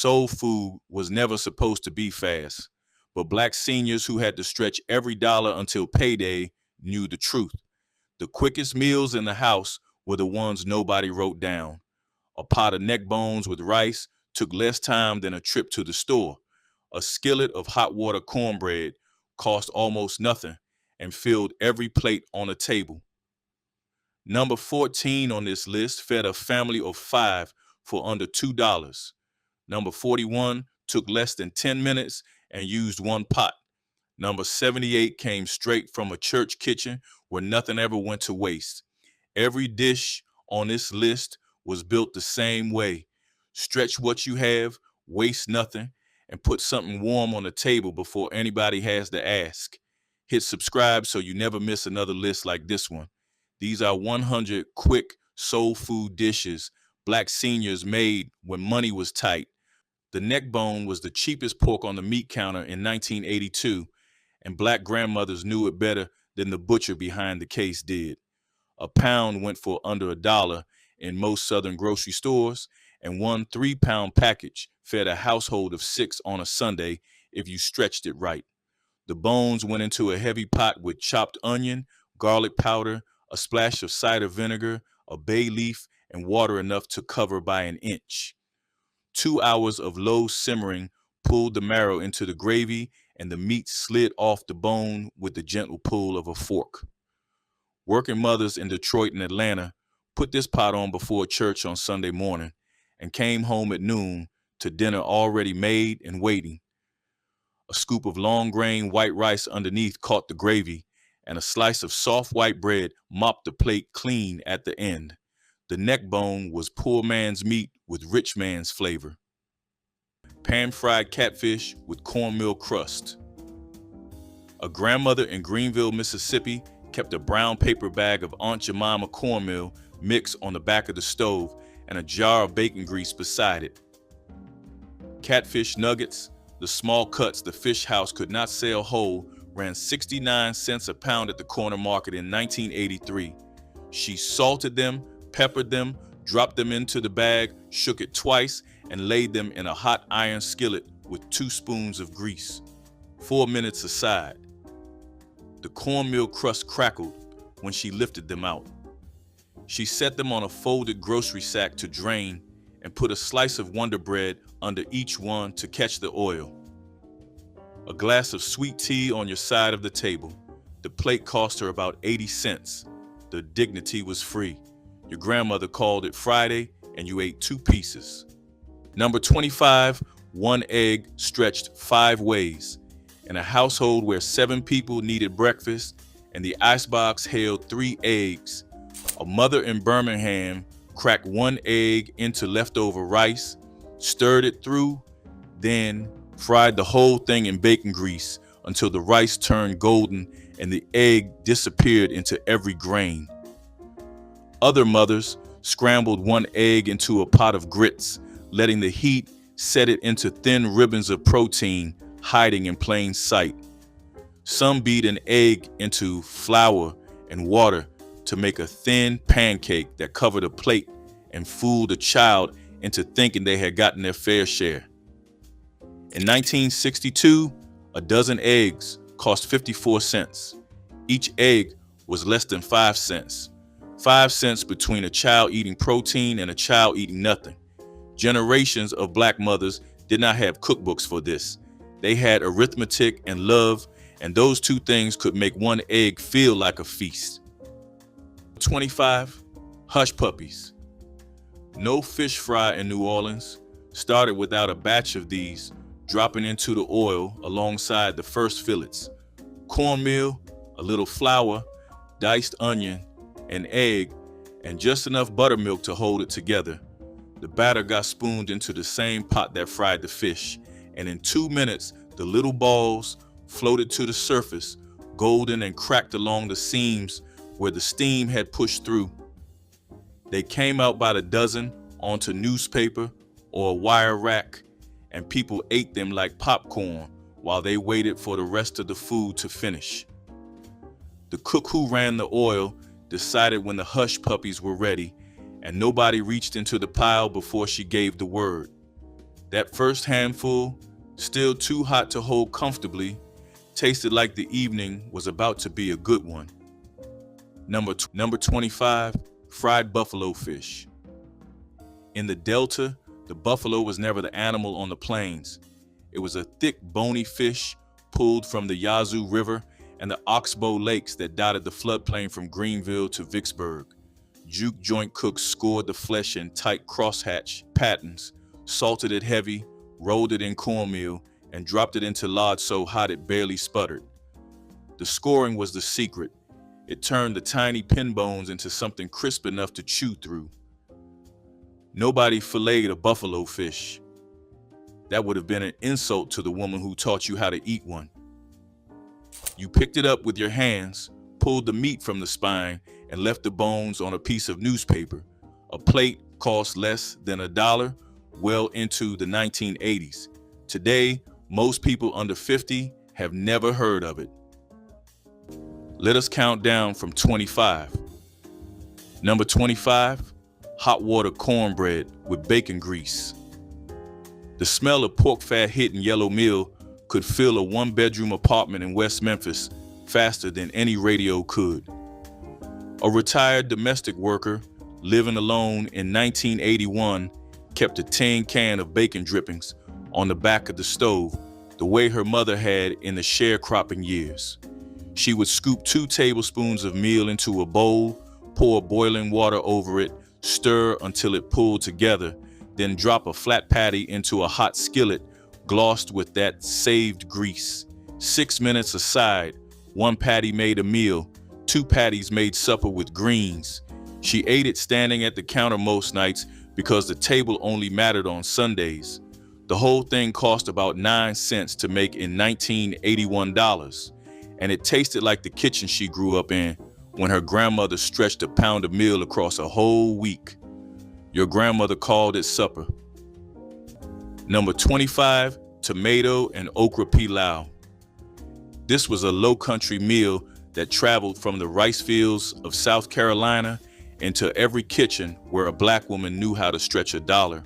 Soul food was never supposed to be fast, but black seniors who had to stretch every dollar until payday knew the truth. The quickest meals in the house were the ones nobody wrote down. A pot of neck bones with rice took less time than a trip to the store. A skillet of hot water cornbread cost almost nothing and filled every plate on the table. Number 14 on this list fed a family of 5 for under $2. Number 41 took less than 10 minutes and used one pot. Number 78 came straight from a church kitchen where nothing ever went to waste. Every dish on this list was built the same way. Stretch what you have, waste nothing, and put something warm on the table before anybody has to ask. Hit subscribe so you never miss another list like this one. These are 100 quick soul food dishes black seniors made when money was tight. The neck bone was the cheapest pork on the meat counter in 1982, and black grandmothers knew it better than the butcher behind the case did. A pound went for under $1 in most southern grocery stores, and one 3-pound package fed a household of 6 on a Sunday if you stretched it right. The bones went into a heavy pot with chopped onion, garlic powder, a splash of cider vinegar, a bay leaf, and water enough to cover by an inch. 2 hours of low simmering pulled the marrow into the gravy, and the meat slid off the bone with the gentle pull of a fork. Working mothers in Detroit and Atlanta put this pot on before church on Sunday morning and came home at noon to dinner already made and waiting. A scoop of long grain white rice underneath caught the gravy, and a slice of soft white bread mopped the plate clean at the end. The neck bone was poor man's meat with rich man's flavor. Pan-fried catfish with cornmeal crust. A grandmother in Greenville, Mississippi, kept a brown paper bag of Aunt Jemima cornmeal mix on the back of the stove and a jar of bacon grease beside it. Catfish nuggets, the small cuts the fish house could not sell whole, ran 69 cents a pound at the corner market in 1983. She salted them, peppered them, dropped them into the bag, shook it twice, and laid them in a hot iron skillet with 2 spoons of grease. 4 minutes aside. The cornmeal crust crackled when she lifted them out. She set them on a folded grocery sack to drain and put a slice of Wonder Bread under each one to catch the oil. A glass of sweet tea on your side of the table. The plate cost her about 80 cents. The dignity was free. Your grandmother called it Friday, and you ate 2 pieces. Number 25, 1 egg stretched 5 ways. In a household where 7 people needed breakfast and the icebox held 3 eggs, a mother in Birmingham cracked 1 egg into leftover rice, stirred it through, then fried the whole thing in bacon grease until the rice turned golden and the egg disappeared into every grain. Other mothers scrambled 1 egg into a pot of grits, letting the heat set it into thin ribbons of protein hiding in plain sight. Some beat an egg into flour and water to make a thin pancake that covered a plate and fooled a child into thinking they had gotten their fair share. In 1962, a dozen eggs cost 54 cents. Each egg was less than 5 cents. 5 cents between a child eating protein and a child eating nothing. Generations of black mothers did not have cookbooks for this. They had arithmetic and love, and those 2 things could make 1 egg feel like a feast. 25, hush puppies. No fish fry in New Orleans started without a batch of these dropping into the oil alongside the first fillets. Cornmeal, a little flour, diced onion, an egg, and just enough buttermilk to hold it together. The batter got spooned into the same pot that fried the fish, and in 2 minutes, the little balls floated to the surface, golden and cracked along the seams where the steam had pushed through. They came out by the dozen onto newspaper or a wire rack, and people ate them like popcorn while they waited for the rest of the food to finish. The cook who ran the oil decided when the hush puppies were ready, and nobody reached into the pile before she gave the word. That first handful, still too hot to hold comfortably, tasted like the evening was about to be a good one. Number 25, fried buffalo fish. In the Delta, the buffalo was never the animal on the plains. It was a thick, bony fish pulled from the Yazoo River and the Oxbow Lakes that dotted the floodplain from Greenville to Vicksburg. Juke joint cooks scored the flesh in tight crosshatch patterns, salted it heavy, rolled it in cornmeal, and dropped it into lard so hot it barely sputtered. The scoring was the secret. It turned the tiny pin bones into something crisp enough to chew through. Nobody filleted a buffalo fish. That would have been an insult to the woman who taught you how to eat one. You picked it up with your hands, pulled the meat from the spine, and left the bones on a piece of newspaper. A plate cost less than $1 well into the 1980s. Today, most people under 50 have never heard of it. Let us count down from 25. Number 25, hot water cornbread with bacon grease. The smell of pork fat hitting yellow meal could fill a one-bedroom apartment in West Memphis faster than any radio could. A retired domestic worker living alone in 1981 kept a tin can of bacon drippings on the back of the stove, the way her mother had in the sharecropping years. She would scoop 2 tablespoons of meal into a bowl, pour boiling water over it, stir until it pulled together, then drop a flat patty into a hot skillet glossed with that saved grease. 6 minutes aside, 1 patty made a meal, 2 patties made supper with greens. She ate it standing at the counter most nights because the table only mattered on Sundays. The whole thing cost about 9 cents to make in $1981, and it tasted like the kitchen she grew up in when her grandmother stretched a pound of meal across a whole week. Your grandmother called it supper. Number 25, tomato and okra pilau. This was a low-country meal that traveled from the rice fields of South Carolina into every kitchen where a black woman knew how to stretch $1.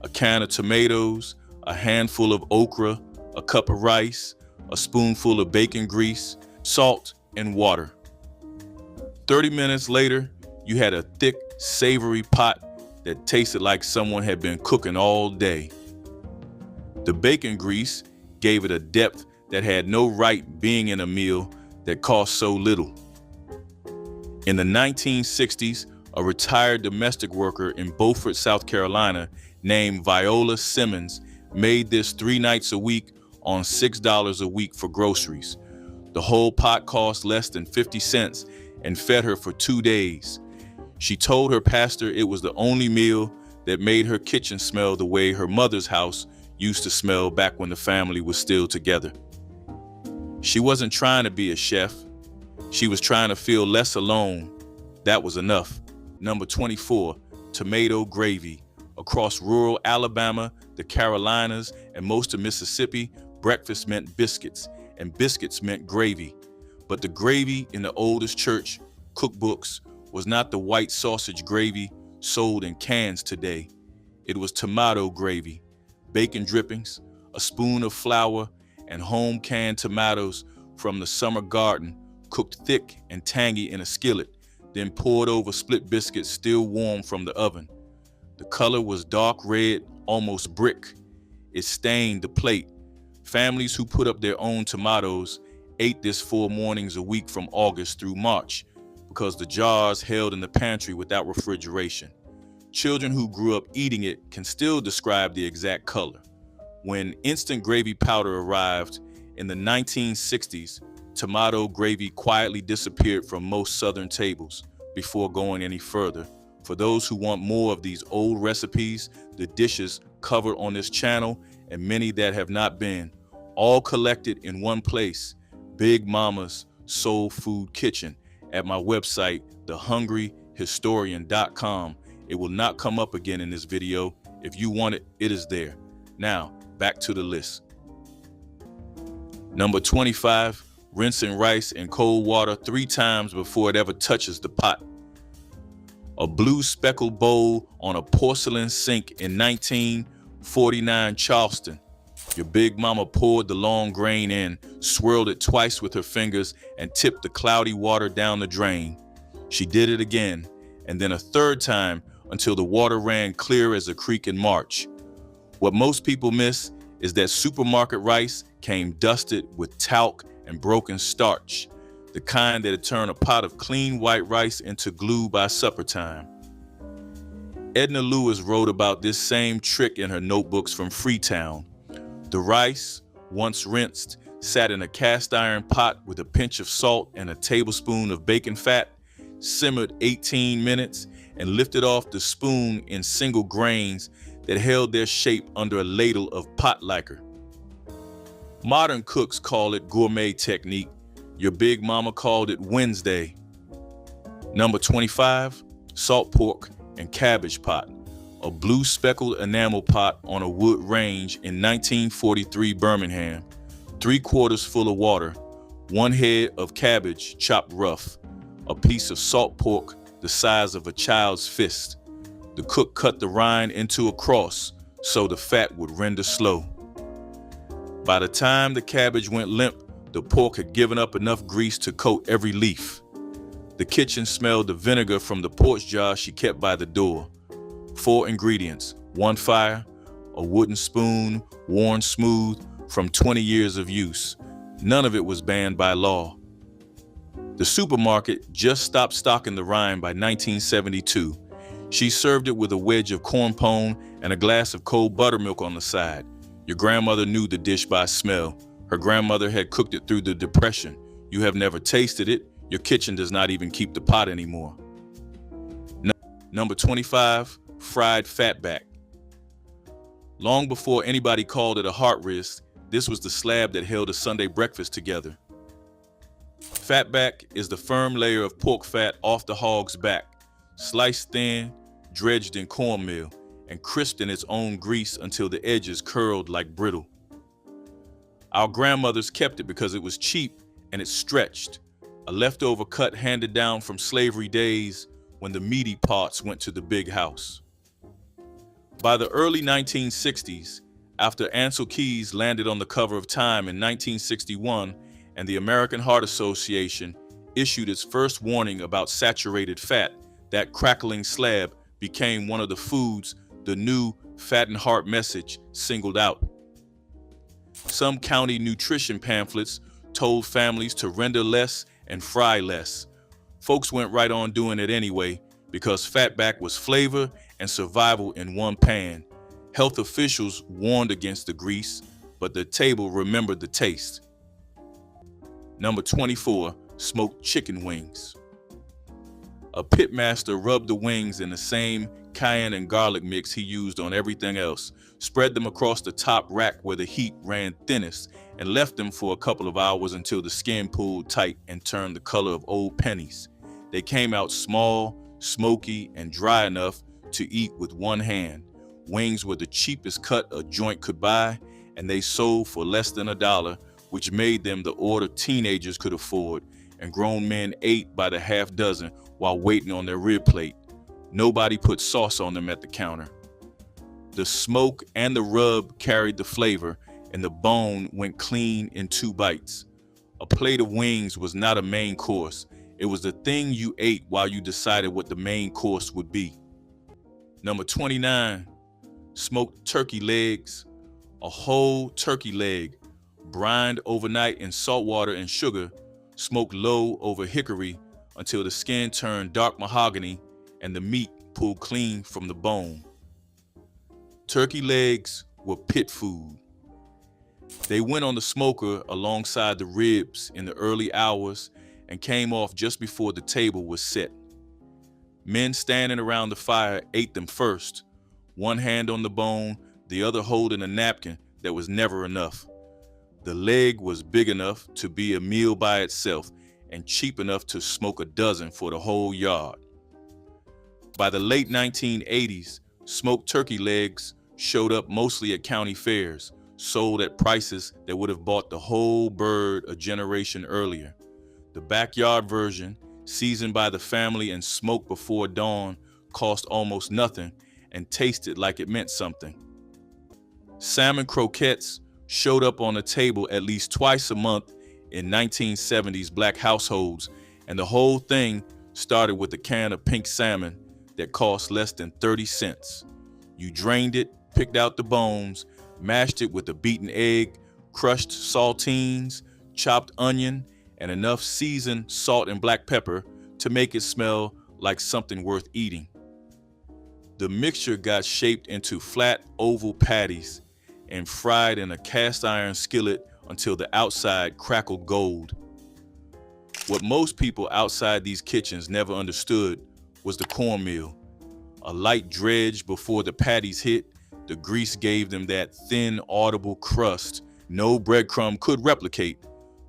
A can of tomatoes, a handful of okra, a cup of rice, a spoonful of bacon grease, salt, and water. 30 minutes later, you had a thick, savory pot that tasted like someone had been cooking all day. The bacon grease gave it a depth that had no right being in a meal that cost so little. In the 1960s, a retired domestic worker in Beaufort, South Carolina, named Viola Simmons, made this 3 nights a week on $6 a week for groceries. The whole pot cost less than 50 cents and fed her for 2 days. She told her pastor it was the only meal that made her kitchen smell the way her mother's house used to smell back when the family was still together. She wasn't trying to be a chef. She was trying to feel less alone. That was enough. Number 24, tomato gravy. Across rural Alabama, the Carolinas, and most of Mississippi, breakfast meant biscuits, and biscuits meant gravy. But the gravy in the oldest church cookbooks was not the white sausage gravy sold in cans today. It was tomato gravy, bacon drippings, a spoon of flour, and home canned tomatoes from the summer garden, cooked thick and tangy in a skillet, then poured over split biscuits still warm from the oven. The color was dark red, almost brick. It stained the plate. Families who put up their own tomatoes ate this 4 mornings a week from August through March because the jars held in the pantry without refrigeration. Children who grew up eating it can still describe the exact color. When instant gravy powder arrived in the 1960s, tomato gravy quietly disappeared from most Southern tables before going any further. For those who want more of these old recipes, the dishes covered on this channel, and many that have not been, all collected in one place, Big Mama's Soul Food Kitchen, at my website, thehungryhistorian.com. It will not come up again in this video. If you want it, it is there. Now, back to the list. Number 25, rinsing rice in cold water 3 times before it ever touches the pot. A blue speckled bowl on a porcelain sink in 49 Charleston. Your big mama poured the long grain in, swirled it twice with her fingers, and tipped the cloudy water down the drain. She did it again, and then a third time until the water ran clear as a creek in March. What most people miss is that supermarket rice came dusted with talc and broken starch, the kind that'd turn a pot of clean white rice into glue by supper time. Edna Lewis wrote about this same trick in her notebooks from Freetown. The rice, once rinsed, sat in a cast iron pot with a pinch of salt and a tablespoon of bacon fat, simmered 18 minutes, and lifted off the spoon in single grains that held their shape under a ladle of pot lacquer. Modern cooks call it gourmet technique. Your big mama called it Wednesday. Number 25, salt pork and cabbage pot, a blue speckled enamel pot on a wood range in 1943 Birmingham, 3/4 full of water, 1 head of cabbage chopped rough, a piece of salt pork the size of a child's fist. The cook cut the rind into a cross so the fat would render slow. By the time the cabbage went limp, the pork had given up enough grease to coat every leaf. The kitchen smelled the vinegar from the porch jar she kept by the door. 4 ingredients, 1 fire, a wooden spoon worn smooth from 20 years of use. None of it was banned by law. The supermarket just stopped stocking the rind by 1972. She served it with a wedge of corn pone and a glass of cold buttermilk on the side. Your grandmother knew the dish by smell. Her grandmother had cooked it through the Depression. You have never tasted it. Your kitchen does not even keep the pot anymore. Number 25, fried fatback. Long before anybody called it a heart wrist, this was the slab that held a Sunday breakfast together. Fatback is the firm layer of pork fat off the hog's back, sliced thin, dredged in cornmeal, and crisped in its own grease until the edges curled like brittle. Our grandmothers kept it because it was cheap and it stretched, a leftover cut handed down from slavery days when the meaty parts went to the big house. By the early 1960s, after Ansel Keys landed on the cover of Time in 1961 and the American Heart Association issued its first warning about saturated fat, that crackling slab became one of the foods the new Fat and Heart message singled out. Some county nutrition pamphlets told families to render less and fry less. Folks went right on doing it anyway because fatback was flavor and survival in one pan. Health officials warned against the grease, but the table remembered the taste. Number 24, smoked chicken wings. A pitmaster rubbed the wings in the same cayenne and garlic mix he used on everything else, spread them across the top rack where the heat ran thinnest, and left them for a couple of hours until the skin pulled tight and turned the color of old pennies. They came out small, smoky, and dry enough to eat with one hand. Wings were the cheapest cut a joint could buy, and they sold for less than $1, which made them the order teenagers could afford, and grown men ate by the half dozen while waiting on their rib plate. Nobody put sauce on them at the counter. The smoke and the rub carried the flavor, and the bone went clean in 2 bites. A plate of wings was not a main course. It was the thing you ate while you decided what the main course would be. Number 29, smoked turkey legs. A whole turkey leg, brined overnight in salt water and sugar, smoked low over hickory until the skin turned dark mahogany and the meat pulled clean from the bone. Turkey legs were pit food. They went on the smoker alongside the ribs in the early hours and came off just before the table was set. Men standing around the fire ate them first, one hand on the bone, the other holding a napkin that was never enough. The leg was big enough to be a meal by itself and cheap enough to smoke a dozen for the whole yard. By the late 1980s, smoked turkey legs showed up mostly at county fairs, sold at prices that would have bought the whole bird a generation earlier. The backyard version, seasoned by the family and smoked before dawn, cost almost nothing and tasted like it meant something. Salmon croquettes showed up on the table at least twice a month in 1970s black households, and the whole thing started with a can of pink salmon that cost less than 30 cents. You drained it, picked out the bones, mashed it with a beaten egg, crushed saltines, chopped onion, and enough seasoned salt and black pepper to make it smell like something worth eating. The mixture got shaped into flat oval patties and fried in a cast iron skillet until the outside crackled gold. What most people outside these kitchens never understood was the cornmeal. A light dredge before the patties hit, the grease gave them that thin, audible crust no breadcrumb could replicate.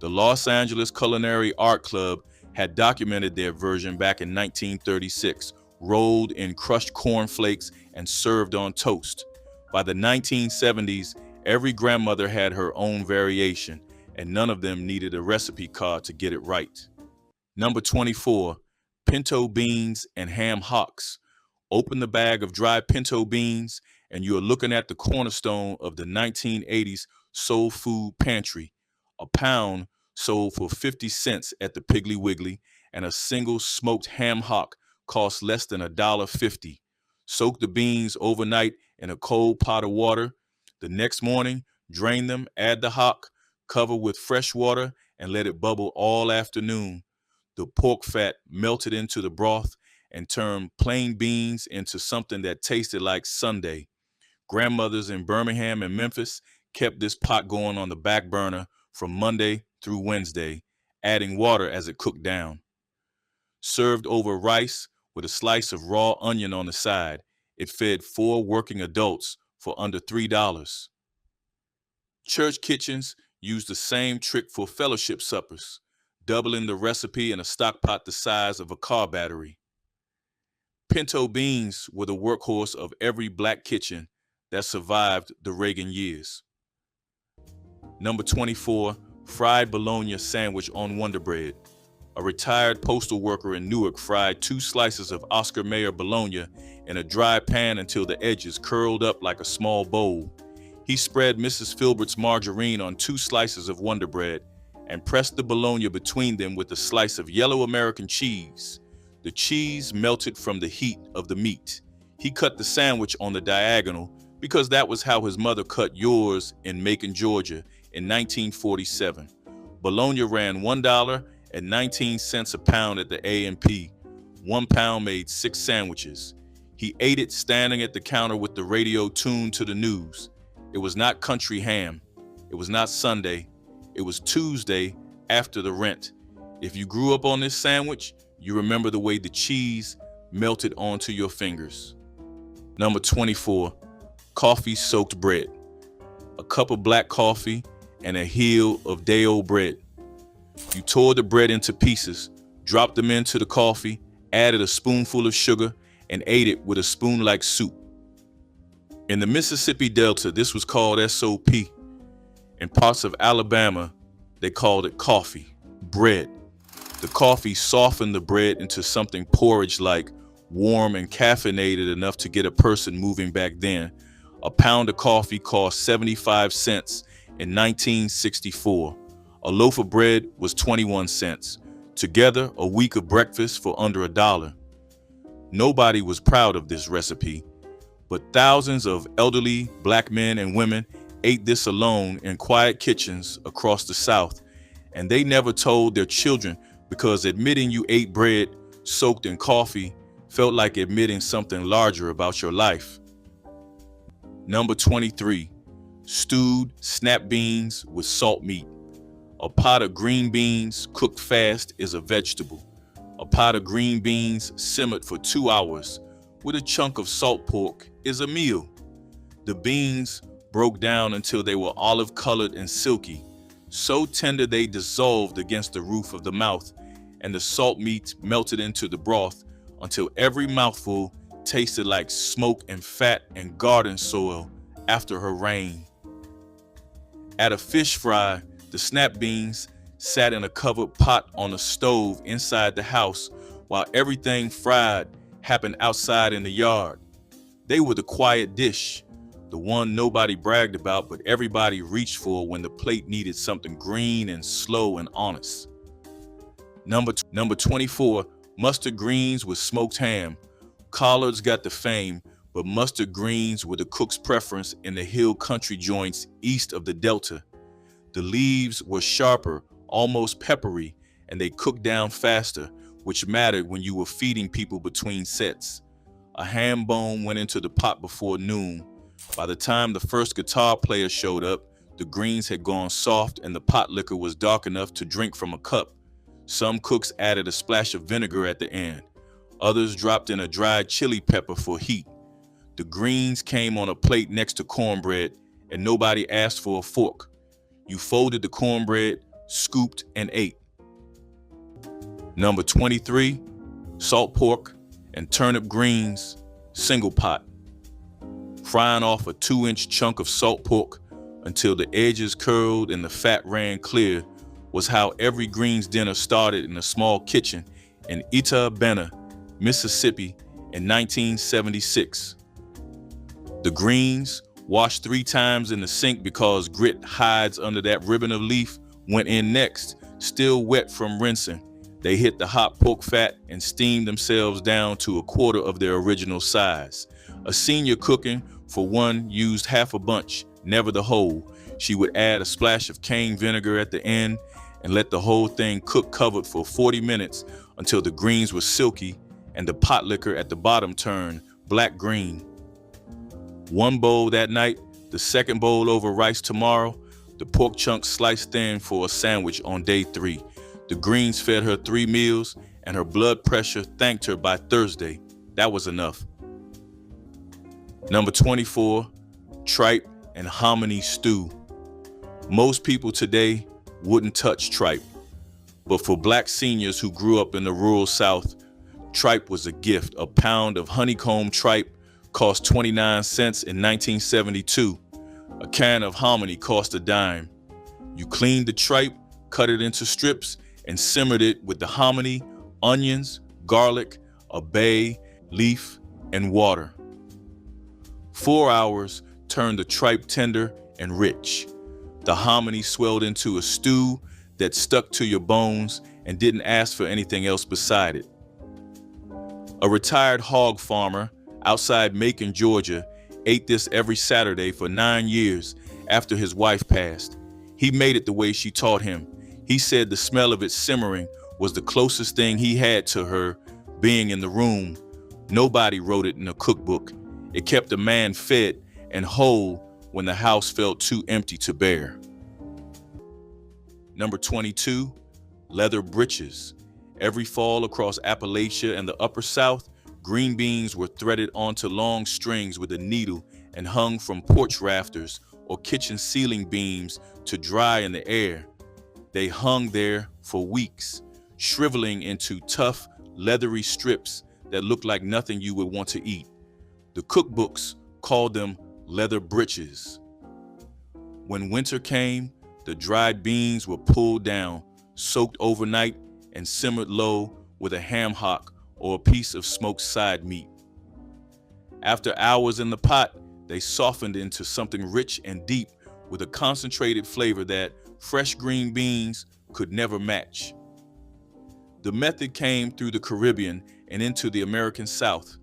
The Los Angeles Culinary Art Club had documented their version back in 1936, rolled in crushed cornflakes and served on toast. By the 1970s, every grandmother had her own variation, and none of them needed a recipe card to get it right. Number 24, pinto beans and ham hocks. Open the bag of dry pinto beans, and you're looking at the cornerstone of the 1980s soul food pantry. A pound sold for 50 cents at the Piggly Wiggly, and a single smoked ham hock cost less than $1.50. Soak the beans overnight in a cold pot of water. The next morning, drain them, add the hock, cover with fresh water, and let it bubble all afternoon. The pork fat melted into the broth and turned plain beans into something that tasted like Sunday. Grandmothers in Birmingham and Memphis kept this pot going on the back burner from Monday through Wednesday, adding water as it cooked down. Served over rice with a slice of raw onion on the side, it fed 4 working adults for under $3. Church kitchens used the same trick for fellowship suppers, doubling the recipe in a stock pot the size of a car battery. Pinto beans were the workhorse of every black kitchen that survived the Reagan years. Number 24, fried bologna sandwich on Wonder Bread. A retired postal worker in Newark fried 2 slices of Oscar Mayer bologna in a dry pan until the edges curled up like a small bowl. He spread Mrs. Filbert's margarine on 2 slices of Wonder Bread and pressed the bologna between them with a slice of yellow American cheese. The cheese melted from the heat of the meat. He cut the sandwich on the diagonal because that was how his mother cut yours in Macon, Georgia in 1947. Bologna ran $1.19 a pound at the A&P. 1 pound made 6 sandwiches. He ate it standing at the counter with the radio tuned to the news. It was not country ham. It was not Sunday. It was Tuesday after the rent. If you grew up on this sandwich, you remember the way the cheese melted onto your fingers. Number 24, coffee-soaked bread. A cup of black coffee and a heel of day-old bread. You tore the bread into pieces, dropped them into the coffee, added a spoonful of sugar, and ate it with a spoon-like soup. In the Mississippi Delta, this was called SOP. In parts of Alabama, they called it coffee, bread. The coffee softened the bread into something porridge-like, warm and caffeinated enough to get a person moving back then. A pound of coffee cost 75 cents in 1964. A loaf of bread was 21 cents. Together, a week of breakfast for under $1. Nobody was proud of this recipe, but thousands of elderly black men and women ate this alone in quiet kitchens across the South, and they never told their children because admitting you ate bread soaked in coffee felt like admitting something larger about your life. Number 23, stewed snap beans with salt meat. A pot of green beans cooked fast is a vegetable. A pot of green beans simmered for 2 hours with a chunk of salt pork is a meal. The beans broke down until they were olive-colored and silky, so tender they dissolved against the roof of the mouth, and the salt meat melted into the broth until every mouthful tasted like smoke and fat and garden soil after her rain. At a fish fry, the snap beans sat in a covered pot on a stove inside the house while everything fried happened outside in the yard. They were the quiet dish, the one nobody bragged about but everybody reached for when the plate needed something green and slow and honest. Number 24, mustard greens with smoked ham. Collards got the fame, but mustard greens were the cook's preference in the hill country joints east of the Delta. The leaves were sharper, almost peppery, and they cooked down faster, which mattered when you were feeding people between sets. A ham bone went into the pot before noon. By the time the first guitar player showed up, the greens had gone soft and the pot liquor was dark enough to drink from a cup. Some cooks added a splash of vinegar at the end. Others dropped in a dried chili pepper for heat. The greens came on a plate next to cornbread, and nobody asked for a fork. You folded the cornbread, scooped, and ate. Number 23, salt pork and turnip greens, single pot. Frying off a 2-inch chunk of salt pork until the edges curled and the fat ran clear was how every greens dinner started in a small kitchen in Itta Bena, Mississippi in 1976. The greens, washed 3 times in the sink because grit hides under that ribbon of leaf, went in next, still wet from rinsing. They hit the hot pork fat and steamed themselves down to a quarter of their original size. A senior cooking for one used half a bunch, never the whole. She would add a splash of cane vinegar at the end and let the whole thing cook covered for 40 minutes until the greens were silky and the pot liquor at the bottom turned black-green. One bowl that night, the second bowl over rice tomorrow, the pork chunks sliced thin for a sandwich on day 3. The greens fed her 3 meals, and her blood pressure thanked her by Thursday. That was enough. Number 24, tripe and hominy stew. Most people today wouldn't touch tripe, but for black seniors who grew up in the rural South, tripe was a gift. A pound of honeycomb tripe cost 29 cents in 1972. A can of hominy cost a dime. You cleaned the tripe, cut it into strips, and simmered it with the hominy, onions, garlic, a bay leaf, and water. 4 hours turned the tripe tender and rich. The hominy swelled into a stew that stuck to your bones and didn't ask for anything else beside it. A retired hog farmer outside Macon, Georgia, ate this every Saturday for 9 years after his wife passed. He made it the way she taught him. He said the smell of it simmering was the closest thing he had to her being in the room. Nobody wrote it in a cookbook. It kept a man fed and whole when the house felt too empty to bear. Number 22, leather breeches. Every fall across Appalachia and the Upper South, green beans were threaded onto long strings with a needle and hung from porch rafters or kitchen ceiling beams to dry in the air. They hung there for weeks, shriveling into tough, leathery strips that looked like nothing you would want to eat. The cookbooks called them leather breeches. When winter came, the dried beans were pulled down, soaked overnight, and simmered low with a ham hock or a piece of smoked side meat. After hours in the pot, they softened into something rich and deep with a concentrated flavor that fresh green beans could never match. The method came through the Caribbean and into the American South.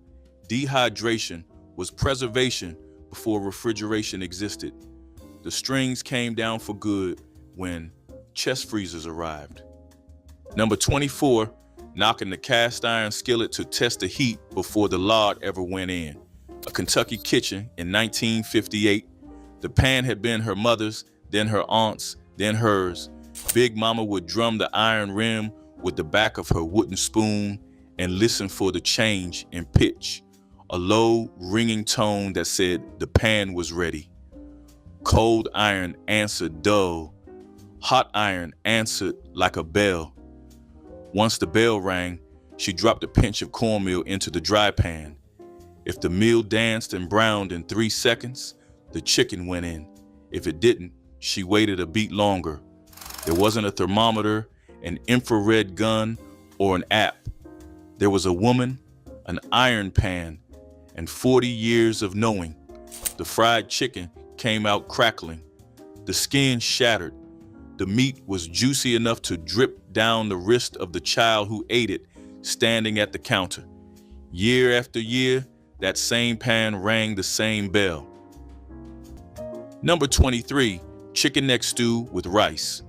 Dehydration was preservation before refrigeration existed. The strings came down for good when chest freezers arrived. Number 24, knocking the cast iron skillet to test the heat before the lard ever went in. A Kentucky kitchen in 1958. The pan had been her mother's, then her aunt's, then hers. Big Mama would drum the iron rim with the back of her wooden spoon and listen for the change in pitch. A low, ringing tone that said the pan was ready. Cold iron answered dull. Hot iron answered like a bell. Once the bell rang, she dropped a pinch of cornmeal into the dry pan. If the meal danced and browned in 3 seconds, the chicken went in. If it didn't, she waited a beat longer. There wasn't a thermometer, an infrared gun, or an app. There was a woman, an iron pan, and 40 years of knowing. The fried chicken came out crackling, the skin shattered. The meat was juicy enough to drip down the wrist of the child who ate it, standing at the counter. Year after year, that same pan rang the same bell. Number 23, chicken neck stew with rice.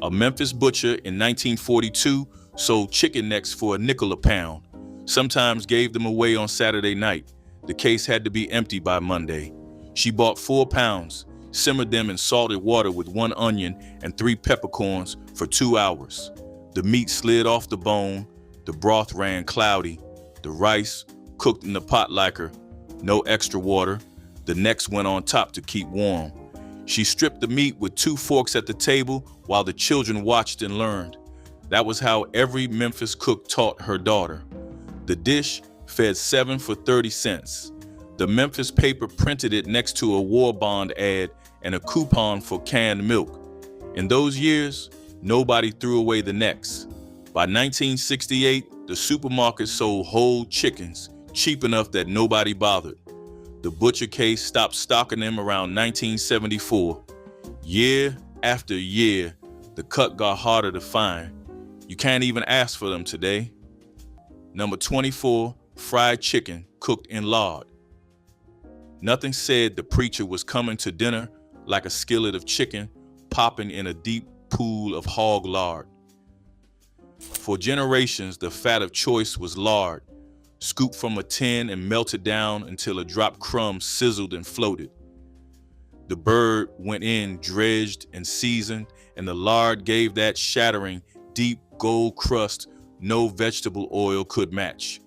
A Memphis butcher in 1942 sold chicken necks for a nickel a pound, sometimes gave them away on Saturday night. The case had to be empty by Monday. She bought 4 pounds, simmered them in salted water with 1 onion and 3 peppercorns for 2 hours. The meat slid off the bone, the broth ran cloudy, the rice cooked in the pot like her, no extra water. The necks went on top to keep warm. She stripped the meat with 2 forks at the table while the children watched and learned. That was how every Memphis cook taught her daughter. The dish fed 7 for 30 cents. The Memphis paper printed it next to a war bond ad and a coupon for canned milk. In those years, nobody threw away the necks. By 1968, the supermarket sold whole chickens, cheap enough that nobody bothered. The butcher case stopped stocking them around 1974. Year after year, the cut got harder to find. You can't even ask for them today. Number 24, fried chicken cooked in lard. Nothing said the preacher was coming to dinner like a skillet of chicken popping in a deep pool of hog lard. For generations, the fat of choice was lard, scooped from a tin and melted down until a drop crumb sizzled and floated. The bird went in dredged and seasoned, and the lard gave that shattering, deep gold crust no vegetable oil could match.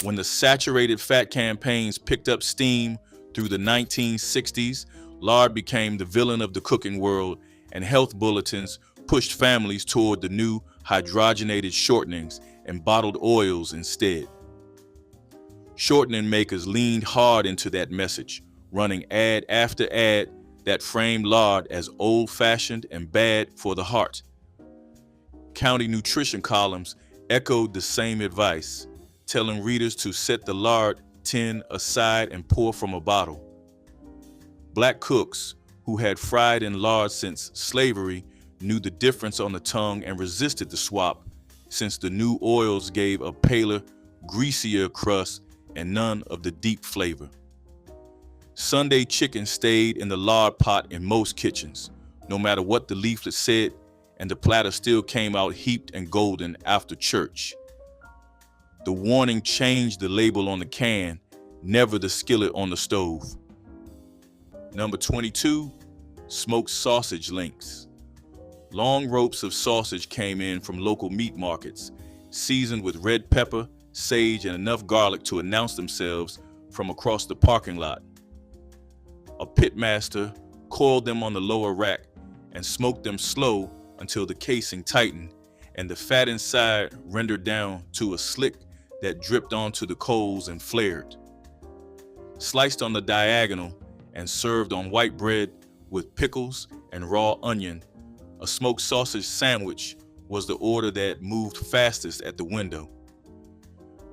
When the saturated fat campaigns picked up steam through the 1960s, lard became the villain of the cooking world, and health bulletins pushed families toward the new hydrogenated shortenings and bottled oils instead. Shortening makers leaned hard into that message, running ad after ad that framed lard as old-fashioned and bad for the heart. County nutrition columns echoed the same advice, telling readers to set the lard tin aside and pour from a bottle. Black cooks who had fried in lard since slavery knew the difference on the tongue and resisted the swap, since the new oils gave a paler, greasier crust and none of the deep flavor. Sunday chicken stayed in the lard pot in most kitchens, no matter what the leaflet said, and the platter still came out heaped and golden after church. The warning changed the label on the can, never the skillet on the stove. Number 22, smoked sausage links. Long ropes of sausage came in from local meat markets, seasoned with red pepper, sage, and enough garlic to announce themselves from across the parking lot. A pitmaster coiled them on the lower rack and smoked them slow until the casing tightened and the fat inside rendered down to a slick that dripped onto the coals and flared. Sliced on the diagonal and served on white bread with pickles and raw onion, a smoked sausage sandwich was the order that moved fastest at the window.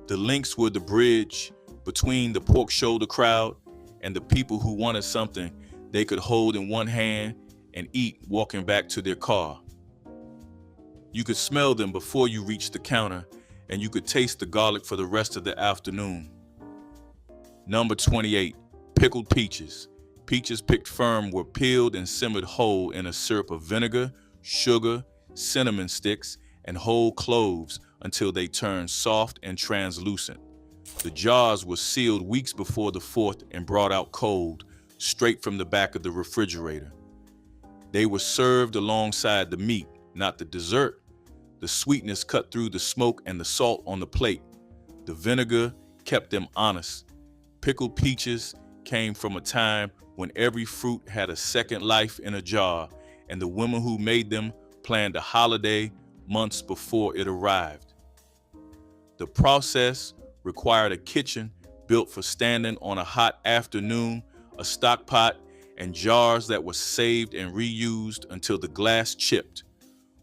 The links were the bridge between the pork shoulder crowd and the people who wanted something they could hold in one hand and eat walking back to their car. You could smell them before you reached the counter, and you could taste the garlic for the rest of the afternoon. Number 28, pickled peaches. Peaches picked firm were peeled and simmered whole in a syrup of vinegar, sugar, cinnamon sticks, and whole cloves until they turned soft and translucent. The jars were sealed weeks before the 4th and brought out cold, straight from the back of the refrigerator. They were served alongside the meat, not the dessert. The sweetness cut through the smoke and the salt on the plate. The vinegar kept them honest. Pickled peaches came from a time when every fruit had a second life in a jar, and the women who made them planned a holiday months before it arrived. The process required a kitchen built for standing on a hot afternoon, a stock pot, and jars that were saved and reused until the glass chipped.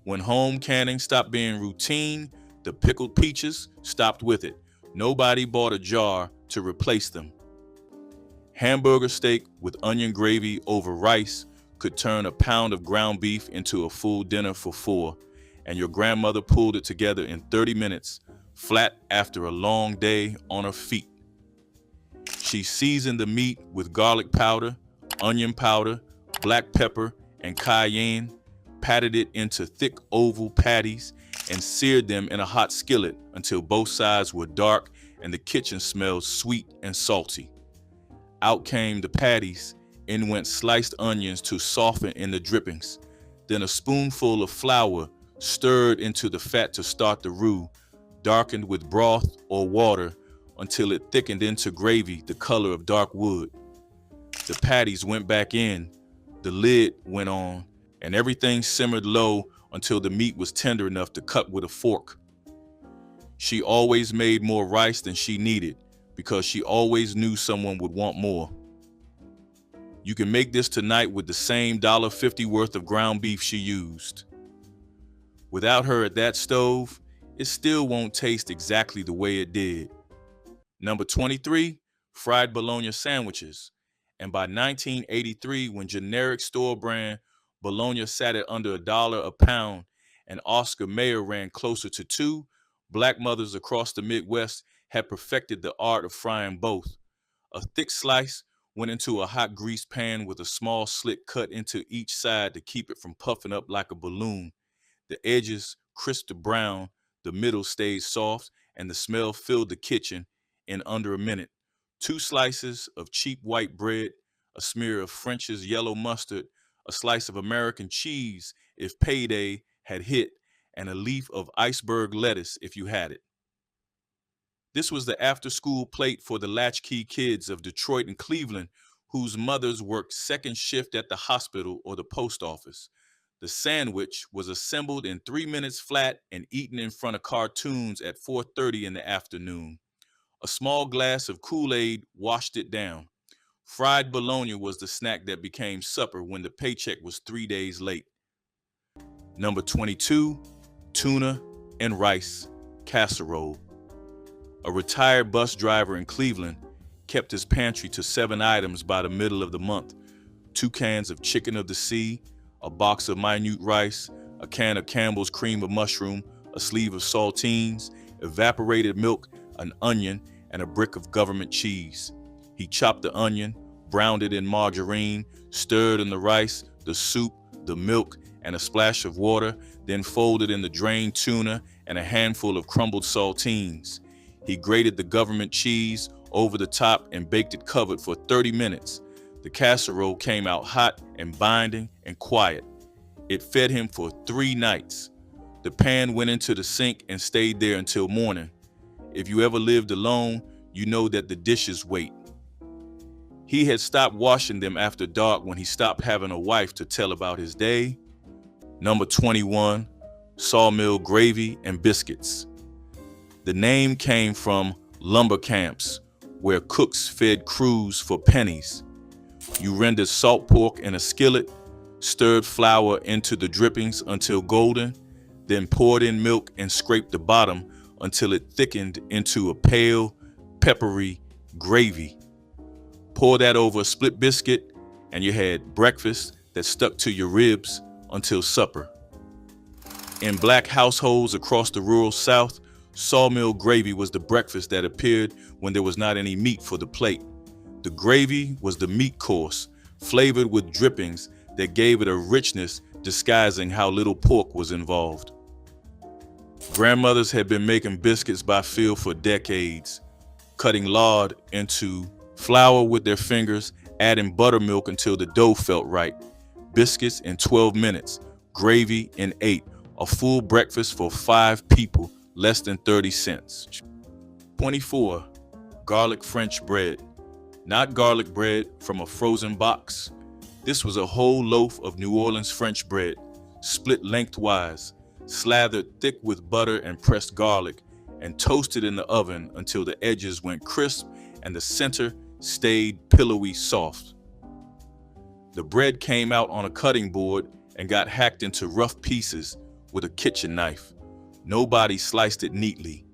When home canning stopped being routine, the pickled peaches stopped with it. Nobody bought a jar to replace them. Hamburger steak with onion gravy over rice could turn a pound of ground beef into a full dinner for four, and your grandmother pulled it together in 30 minutes, flat after a long day on her feet. She seasoned the meat with garlic powder, onion powder, black pepper, and cayenne, patted it into thick oval patties, and seared them in a hot skillet until both sides were dark and the kitchen smelled sweet and salty. Out came the patties, in went sliced onions to soften in the drippings, then a spoonful of flour stirred into the fat to start the roux, darkened with broth or water until it thickened into gravy the color of dark wood. The patties went back in, the lid went on, and everything simmered low until the meat was tender enough to cut with a fork. She always made more rice than she needed because she always knew someone would want more. You can make this tonight with the same $1.50 worth of ground beef she used. Without her at that stove, it still won't taste exactly the way it did. Number 23, fried bologna sandwiches. And by 1983, when generic store brand bologna sat at under $1 a pound and Oscar Mayer ran closer to $2, Black mothers across the Midwest had perfected the art of frying both. A thick slice went into a hot grease pan with a small slit cut into each side to keep it from puffing up like a balloon. The edges crisp to brown, the middle stayed soft, and the smell filled the kitchen in under a minute. 2 slices of cheap white bread, a smear of French's yellow mustard, a slice of American cheese if payday had hit, and a leaf of iceberg lettuce if you had it. This was the after-school plate for the latchkey kids of Detroit and Cleveland whose mothers worked second shift at the hospital or the post office. The sandwich was assembled in 3 minutes flat and eaten in front of cartoons at 4:30 in the afternoon. A small glass of Kool-Aid washed it down. Fried bologna was the snack that became supper when the paycheck was 3 days late. Number 22, tuna and rice casserole. A retired bus driver in Cleveland kept his pantry to 7 items by the middle of the month: 2 cans of chicken of the sea, a box of minute rice, a can of Campbell's cream of mushroom, a sleeve of saltines, evaporated milk, an onion, and a brick of government cheese. He chopped the onion, browned it in margarine, stirred in the rice, the soup, the milk, and a splash of water, then folded in the drained tuna and a handful of crumbled saltines. He grated the government cheese over the top and baked it covered for 30 minutes. The casserole came out hot and binding and quiet. It fed him for 3 nights. The pan went into the sink and stayed there until morning. If you ever lived alone, you know that the dishes wait. He had stopped washing them after dark when he stopped having a wife to tell about his day. Number 21, sawmill gravy and biscuits. The name came from lumber camps, where cooks fed crews for pennies. You rendered salt pork in a skillet, stirred flour into the drippings until golden, then poured in milk and scraped the bottom until it thickened into a pale, peppery gravy. Pour that over a split biscuit, and you had breakfast that stuck to your ribs until supper. In Black households across the rural South, sawmill gravy was the breakfast that appeared when there was not any meat for the plate. The gravy was the meat course, flavored with drippings that gave it a richness disguising how little pork was involved. Grandmothers had been making biscuits by feel for decades, cutting lard into flour with their fingers, adding buttermilk until the dough felt right. Biscuits in 12 minutes, gravy in 8, a full breakfast for 5 people, less than 30 cents. 24, garlic French bread. Not garlic bread from a frozen box. This was a whole loaf of New Orleans French bread, split lengthwise, slathered thick with butter and pressed garlic, and toasted in the oven until the edges went crisp and the center stayed pillowy soft. The bread came out on a cutting board and got hacked into rough pieces with a kitchen knife. Nobody sliced it neatly.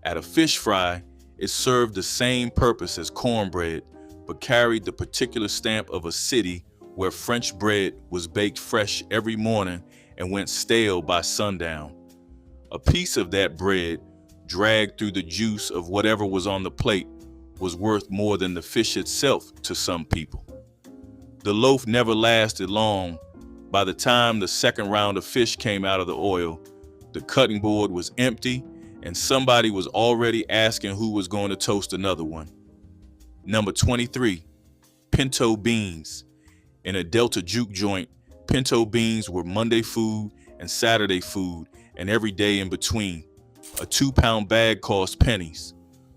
At a fish fry, it served the same purpose as cornbread, but carried the particular stamp of a city where French bread was baked fresh every morning and went stale by sundown. A piece of that bread, dragged through the juice of whatever was on the plate, was worth more than the fish itself to some people. The loaf never lasted long. By the time the second round of fish came out of the oil, the cutting board was empty and somebody was already asking who was going to toast another one. Number 23, pinto beans. In a Delta juke joint, pinto beans were Monday food and Saturday food and every day in between. A 2-pound bag cost pennies.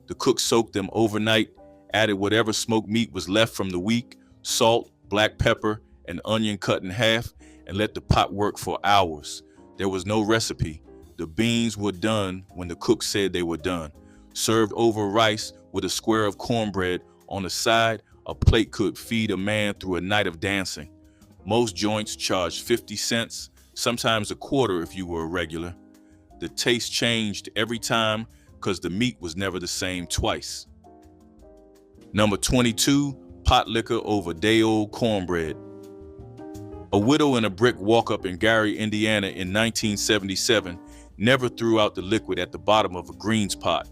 The cook soaked them overnight, added whatever smoked meat was left from the week, salt, black pepper, and onion cut in half, and let the pot work for hours. There was no recipe. The beans were done when the cook said they were done. Served over rice with a square of cornbread on the side, a plate could feed a man through a night of dancing. Most joints charged 50 cents, sometimes a quarter if you were a regular. The taste changed every time because the meat was never the same twice. Number 22, pot liquor over day-old cornbread. A widow in a brick walk-up in Gary, Indiana in 1977 never threw out the liquid at the bottom of a greens pot.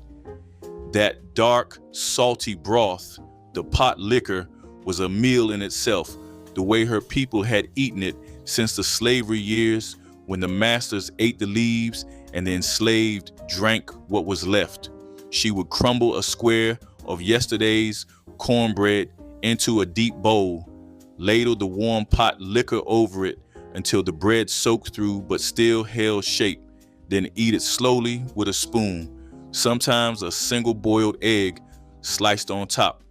That dark, salty broth, the pot liquor, was a meal in itself, the way her people had eaten it since the slavery years when the masters ate the leaves and the enslaved drank what was left. She would crumble a square of yesterday's cornbread into a deep bowl, ladle the warm pot liquor over it until the bread soaked through but still held shape, then eat it slowly with a spoon, sometimes a single boiled egg sliced on top,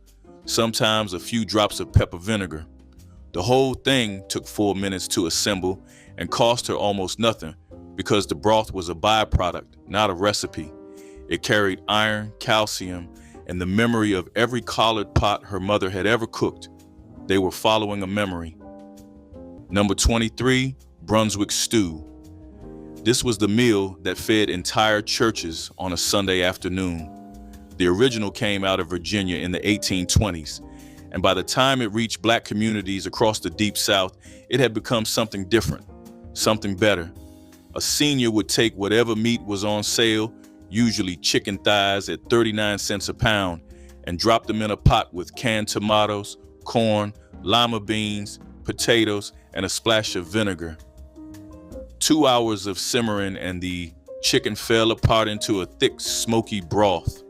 sometimes a few drops of pepper vinegar. The whole thing took 4 minutes to assemble and cost her almost nothing because the broth was a byproduct, not a recipe. It carried iron, calcium, and the memory of every collared pot her mother had ever cooked. They were following a memory. Number 23, Brunswick stew. This was the meal that fed entire churches on a Sunday afternoon. The original came out of Virginia in the 1820s, and by the time it reached black communities across the Deep South, it had become something different, something better. A senior would take whatever meat was on sale, usually chicken thighs at 39 cents a pound, and drop them in a pot with canned tomatoes, corn, lima beans, potatoes, and a splash of vinegar. 2 hours of simmering and the chicken fell apart into a thick, smoky broth.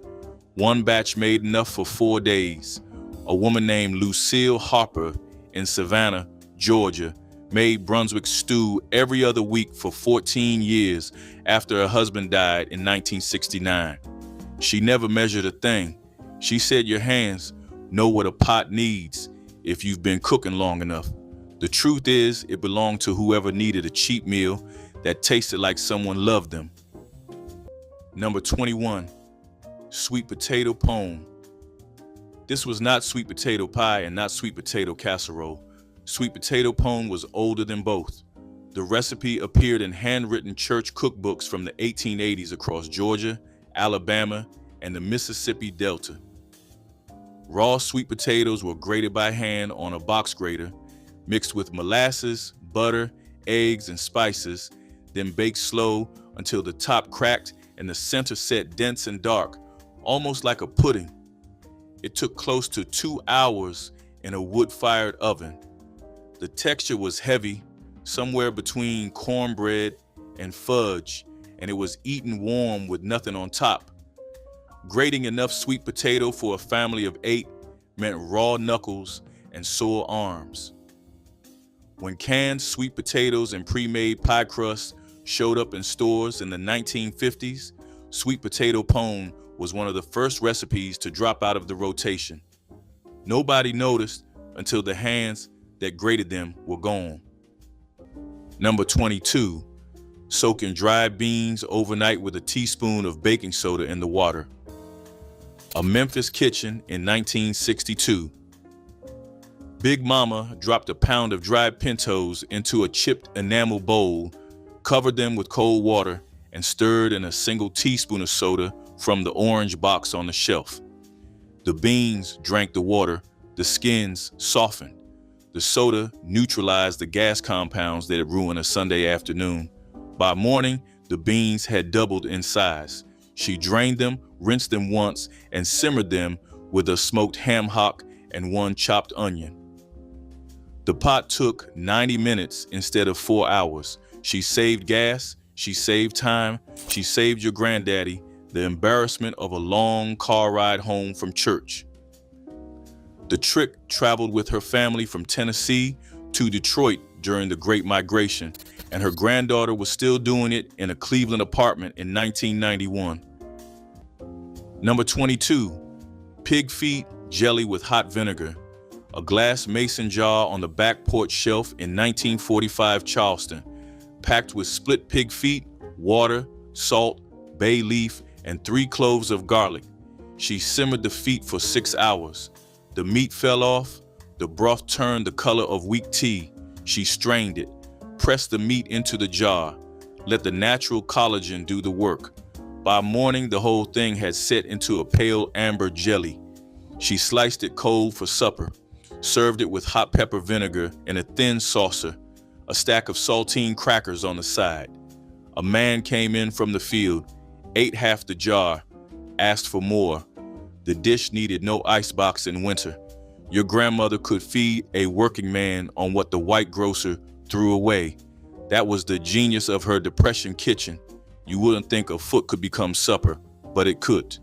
One batch made enough for 4 days. A woman named Lucille Harper in Savannah, Georgia, made Brunswick stew every other week for 14 years after her husband died in 1969. She never measured a thing. She said your hands know what a pot needs if you've been cooking long enough. The truth is, it belonged to whoever needed a cheap meal that tasted like someone loved them. Number 21, sweet potato pone. This was not sweet potato pie and not sweet potato casserole. Sweet potato pone was older than both. The recipe appeared in handwritten church cookbooks from the 1880s across Georgia, Alabama, and the Mississippi Delta. Raw sweet potatoes were grated by hand on a box grater, mixed with molasses, butter, eggs, and spices, then baked slow until the top cracked and the center set dense and dark, almost like a pudding. It took close to 2 hours in a wood-fired oven. The texture was heavy, somewhere between cornbread and fudge, and it was eaten warm with nothing on top. Grating enough sweet potato for a family of 8 meant raw knuckles and sore arms. When canned sweet potatoes and pre-made pie crust showed up in stores in the 1950s, sweet potato pone was one of the first recipes to drop out of the rotation. Nobody noticed until the hands that grated them were gone. Number 22, soaking dried beans overnight with a teaspoon of baking soda in the water. A Memphis kitchen in 1962. Big Mama dropped a pound of dried pintos into a chipped enamel bowl, covered them with cold water, and stirred in a single teaspoon of soda from the orange box on the shelf. The beans drank the water, The skins softened. The soda neutralized the gas compounds that had ruined a Sunday afternoon. By morning, the beans had doubled in size. She drained them, rinsed them once, and simmered them with a smoked ham hock and 1 chopped onion. The pot took 90 minutes instead of 4 hours. She saved gas, she saved time, she saved your granddaddy the embarrassment of a long car ride home from church. The trick traveled with her family from Tennessee to Detroit during the Great Migration, and her granddaughter was still doing it in a Cleveland apartment in 1991. Number 22, pig feet jelly with hot vinegar. A glass mason jar on the back porch shelf in 1945 Charleston, packed with split pig feet, water, salt, bay leaf, and 3 cloves of garlic. She simmered the feet for 6 hours. The meat fell off. The broth turned the color of weak tea. She strained it, pressed the meat into the jar, let the natural collagen do the work. By morning, the whole thing had set into a pale amber jelly. She sliced it cold for supper, served it with hot pepper vinegar in a thin saucer, a stack of saltine crackers on the side. A man came in from the field, ate half the jar, asked for more. The dish needed no icebox in winter. Your grandmother could feed a working man on what the white grocer threw away. That was the genius of her Depression kitchen. You wouldn't think a foot could become supper, but it could.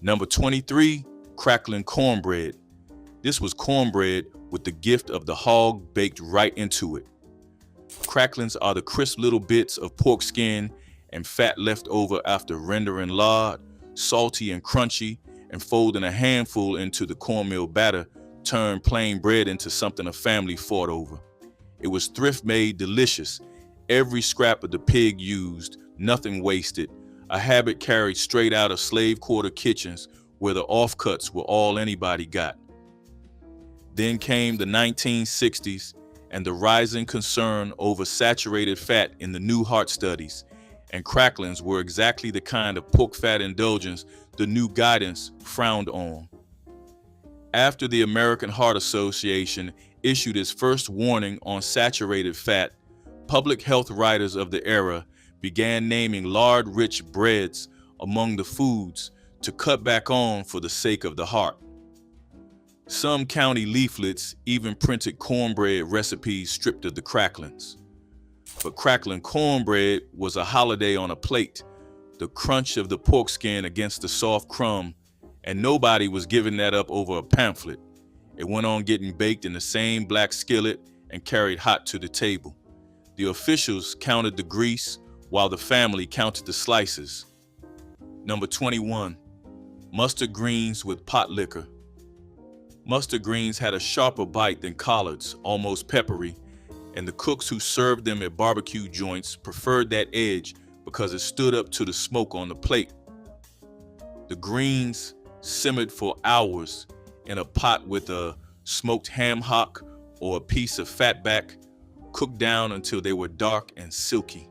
Number 23, crackling cornbread. This was cornbread with the gift of the hog baked right into it. Cracklings are the crisp little bits of pork skin and fat left over after rendering lard, salty and crunchy, and folding a handful into the cornmeal batter turned plain bread into something a family fought over. It was thrift-made delicious. Every scrap of the pig used, nothing wasted, a habit carried straight out of slave quarter kitchens where the offcuts were all anybody got. Then came the 1960s and the rising concern over saturated fat in the new heart studies, and cracklings were exactly the kind of pork fat indulgence the new guidance frowned on. After the American Heart Association issued its first warning on saturated fat, public health writers of the era began naming lard-rich breads among the foods to cut back on for the sake of the heart. Some county leaflets even printed cornbread recipes stripped of the cracklings. But crackling cornbread was a holiday on a plate, the crunch of the pork skin against the soft crumb, and nobody was giving that up over a pamphlet. It went on getting baked in the same black skillet and carried hot to the table. The officials counted the grease while the family counted the slices. Number 21, mustard greens with pot liquor. Mustard greens had a sharper bite than collards, almost peppery, and the cooks who served them at barbecue joints preferred that edge because it stood up to the smoke on the plate. The greens simmered for hours in a pot with a smoked ham hock or a piece of fatback, cooked down until they were dark and silky.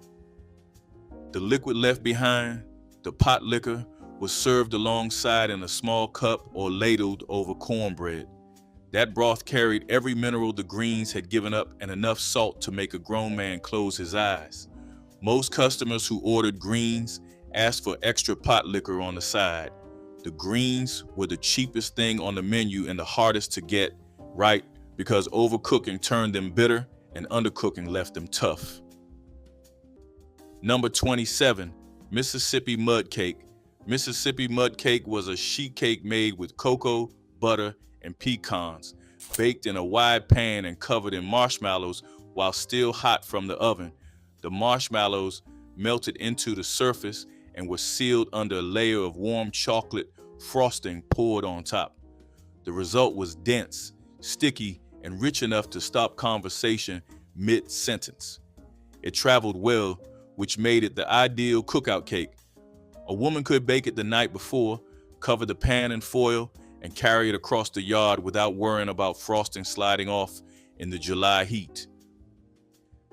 The liquid left behind, the pot liquor, was served alongside in a small cup or ladled over cornbread. That broth carried every mineral the greens had given up and enough salt to make a grown man close his eyes. Most customers who ordered greens asked for extra pot liquor on the side. The greens were the cheapest thing on the menu and the hardest to get right because overcooking turned them bitter and undercooking left them tough. Number 27, Mississippi mud cake. Mississippi mud cake was a sheet cake made with cocoa, butter, and pecans, baked in a wide pan and covered in marshmallows while still hot from the oven. The marshmallows melted into the surface and were sealed under a layer of warm chocolate frosting poured on top. The result was dense, sticky, and rich enough to stop conversation mid-sentence. It traveled well, which made it the ideal cookout cake. A woman could bake it the night before, cover the pan in foil, and carry it across the yard without worrying about frosting sliding off in the July heat.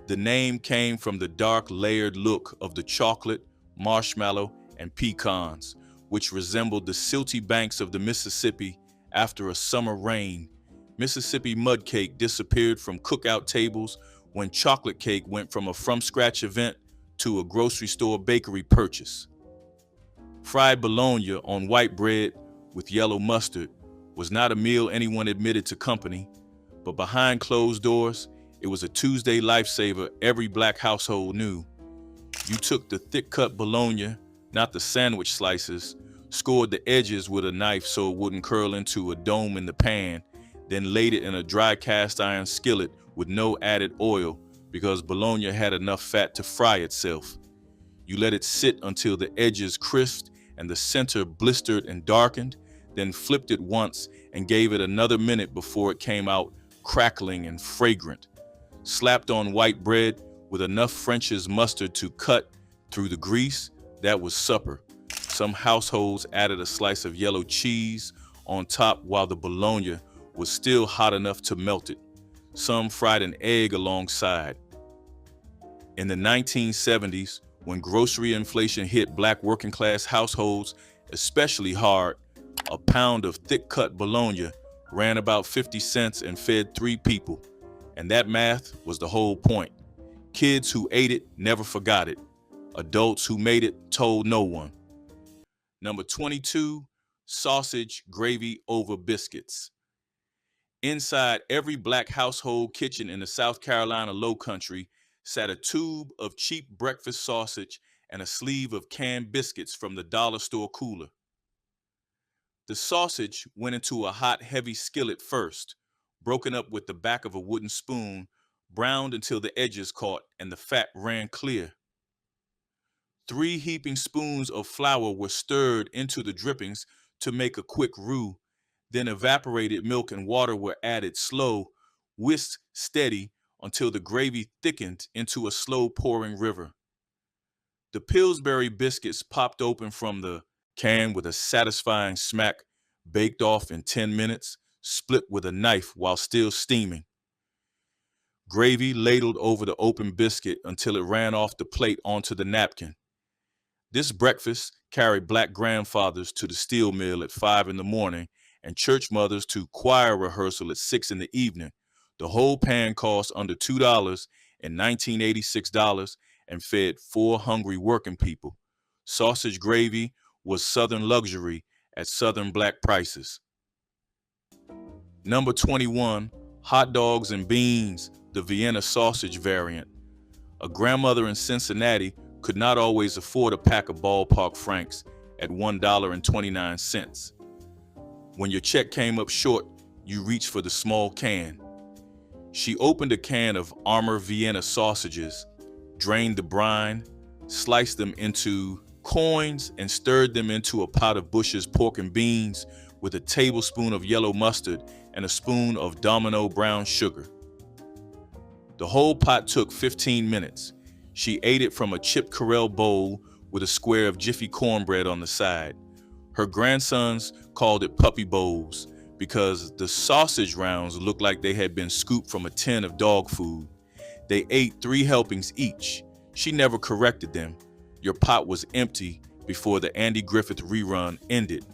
The name came from the dark layered look of the chocolate, marshmallow, and pecans, which resembled the silty banks of the Mississippi after a summer rain, Mississippi mud cake disappeared from cookout tables when chocolate cake went from a from-scratch event to a grocery store bakery purchase. Fried bologna on white bread with yellow mustard was not a meal anyone admitted to company, but behind closed doors, it was a Tuesday lifesaver every black household knew. You took the thick-cut bologna, not the sandwich slices, scored the edges with a knife so it wouldn't curl into a dome in the pan, then laid it in a dry cast iron skillet with no added oil because bologna had enough fat to fry itself. You let it sit until the edges crisped and the center blistered and darkened, then flipped it once and gave it another minute before it came out crackling and fragrant. Slapped on white bread with enough French's mustard to cut through the grease, that was supper. Some households added a slice of yellow cheese on top while the bologna was still hot enough to melt it. Some fried an egg alongside. In the 1970s, when grocery inflation hit black working-class households especially hard, a pound of thick-cut bologna ran about 50 cents and fed 3 people. And that math was the whole point. Kids who ate it never forgot it. Adults who made it told no one. Number 22, sausage gravy over biscuits. Inside every black household kitchen in the South Carolina Lowcountry sat a tube of cheap breakfast sausage and a sleeve of canned biscuits from the dollar store cooler. The sausage went into a hot, heavy skillet first, broken up with the back of a wooden spoon, browned until the edges caught and the fat ran clear. 3 heaping spoons of flour were stirred into the drippings to make a quick roux. Then evaporated milk and water were added slow, whisked steady until the gravy thickened into a slow pouring river. The Pillsbury biscuits popped open from the can with a satisfying smack, baked off in 10 minutes, split with a knife while still steaming. Gravy ladled over the open biscuit until it ran off the plate onto the napkin. This breakfast carried black grandfathers to the steel mill at 5 in the morning and church mothers to choir rehearsal at 6 in the evening. The whole pan cost under $2 in $1986 and fed 4 hungry working people. Sausage gravy was Southern luxury at Southern black prices. Number 21, hot dogs and beans, the Vienna sausage variant. A grandmother in Cincinnati could not always afford a pack of ballpark franks at $1.29. When your check came up short, you reached for the small can. She opened a can of Armour Vienna sausages, drained the brine, sliced them into coins, and stirred them into a pot of Bush's pork and beans with a tablespoon of yellow mustard and a spoon of Domino brown sugar. The whole pot took 15 minutes. She ate it from a chipped Corel bowl with a square of Jiffy cornbread on the side. Her grandsons called it puppy bowls because the sausage rounds looked like they had been scooped from a tin of dog food. They ate 3 helpings each. She never corrected them. Your pot was empty before the Andy Griffith rerun ended.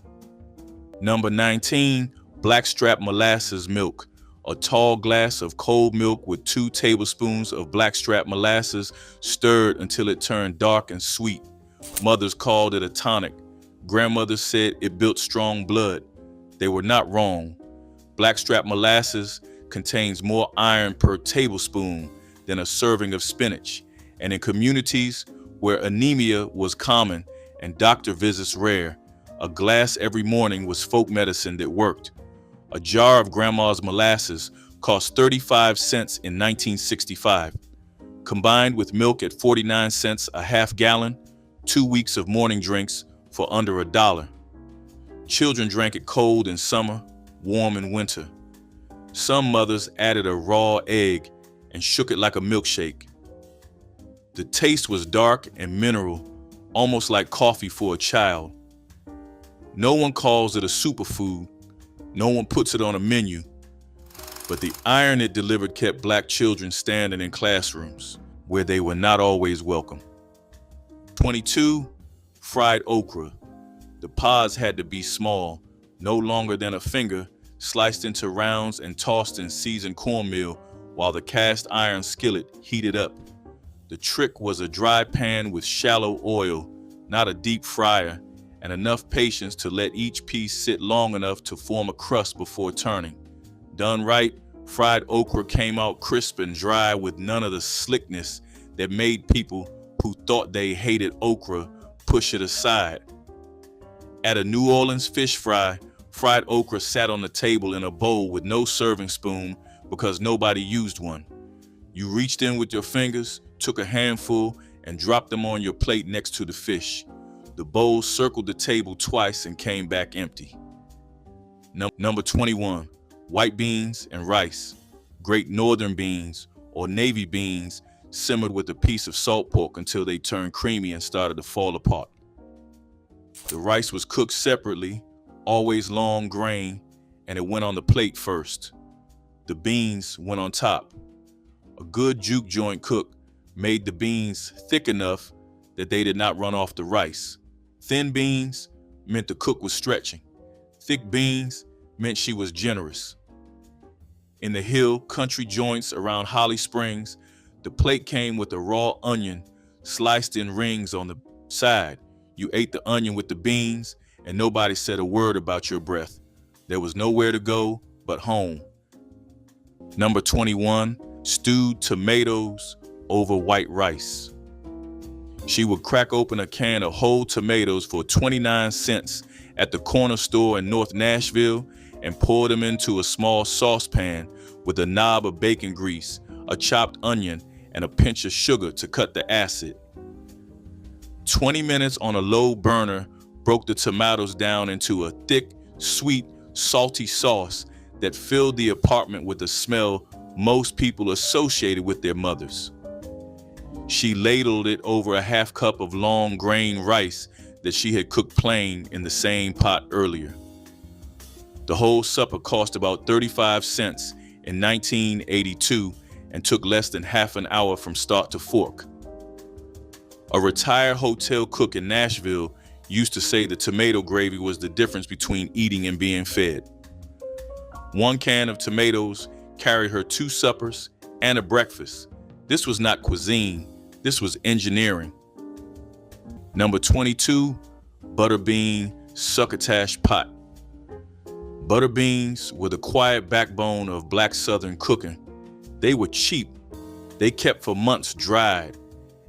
Number 19, blackstrap molasses milk. A tall glass of cold milk with 2 tablespoons of blackstrap molasses stirred until it turned dark and sweet. Mothers called it a tonic. Grandmothers said it built strong blood. They were not wrong. Blackstrap molasses contains more iron per tablespoon than a serving of spinach, and in communities where anemia was common and doctor visits rare, a glass every morning was folk medicine that worked. A jar of grandma's molasses cost 35 cents in 1965. Combined with milk at 49 cents a half gallon, 2 weeks of morning drinks for under $1. Children drank it cold in summer, warm in winter. Some mothers added a raw egg and shook it like a milkshake. The taste was dark and mineral, almost like coffee for a child. No one calls it a superfood. No one puts it on a menu. But the iron it delivered kept black children standing in classrooms where they were not always welcome. 22, fried okra. The pods had to be small, no longer than a finger, sliced into rounds and tossed in seasoned cornmeal while the cast iron skillet heated up. The trick was a dry pan with shallow oil, not a deep fryer, and enough patience to let each piece sit long enough to form a crust before turning. Done right, fried okra came out crisp and dry with none of the slickness that made people who thought they hated okra push it aside. At a New Orleans fish fry, fried okra sat on the table in a bowl with no serving spoon because nobody used one. You reached in with your fingers, took a handful, and dropped them on your plate next to the fish. The bowl circled the table twice and came back empty. Number 21, white beans and rice. Great northern beans or navy beans simmered with a piece of salt pork until they turned creamy and started to fall apart. The rice was cooked separately, always long grain, and it went on the plate first. The beans went on top. A good juke joint cook made the beans thick enough that they did not run off the rice. Thin beans meant the cook was stretching. Thick beans meant she was generous. In the hill country joints around Holly Springs, the plate came with a raw onion sliced in rings on the side. You ate the onion with the beans, and nobody said a word about your breath. There was nowhere to go but home. Number 21, stewed tomatoes over white rice. She would crack open a can of whole tomatoes for 29 cents at the corner store in North Nashville and pour them into a small saucepan with a knob of bacon grease, a chopped onion, and a pinch of sugar to cut the acid. 20 minutes on a low burner broke the tomatoes down into a thick, sweet, salty sauce that filled the apartment with a smell most people associated with their mothers. She ladled it over a half cup of long grain rice that she had cooked plain in the same pot earlier. The whole supper cost about 35 cents in 1982 and took less than half an hour from start to fork. A retired hotel cook in Nashville used to say the tomato gravy was the difference between eating and being fed. One can of tomatoes carried her 2 suppers and a breakfast. This was not cuisine, this was engineering. Number 22, butter bean succotash pot. Butter beans were the quiet backbone of Black Southern cooking. They were cheap, they kept for months dried,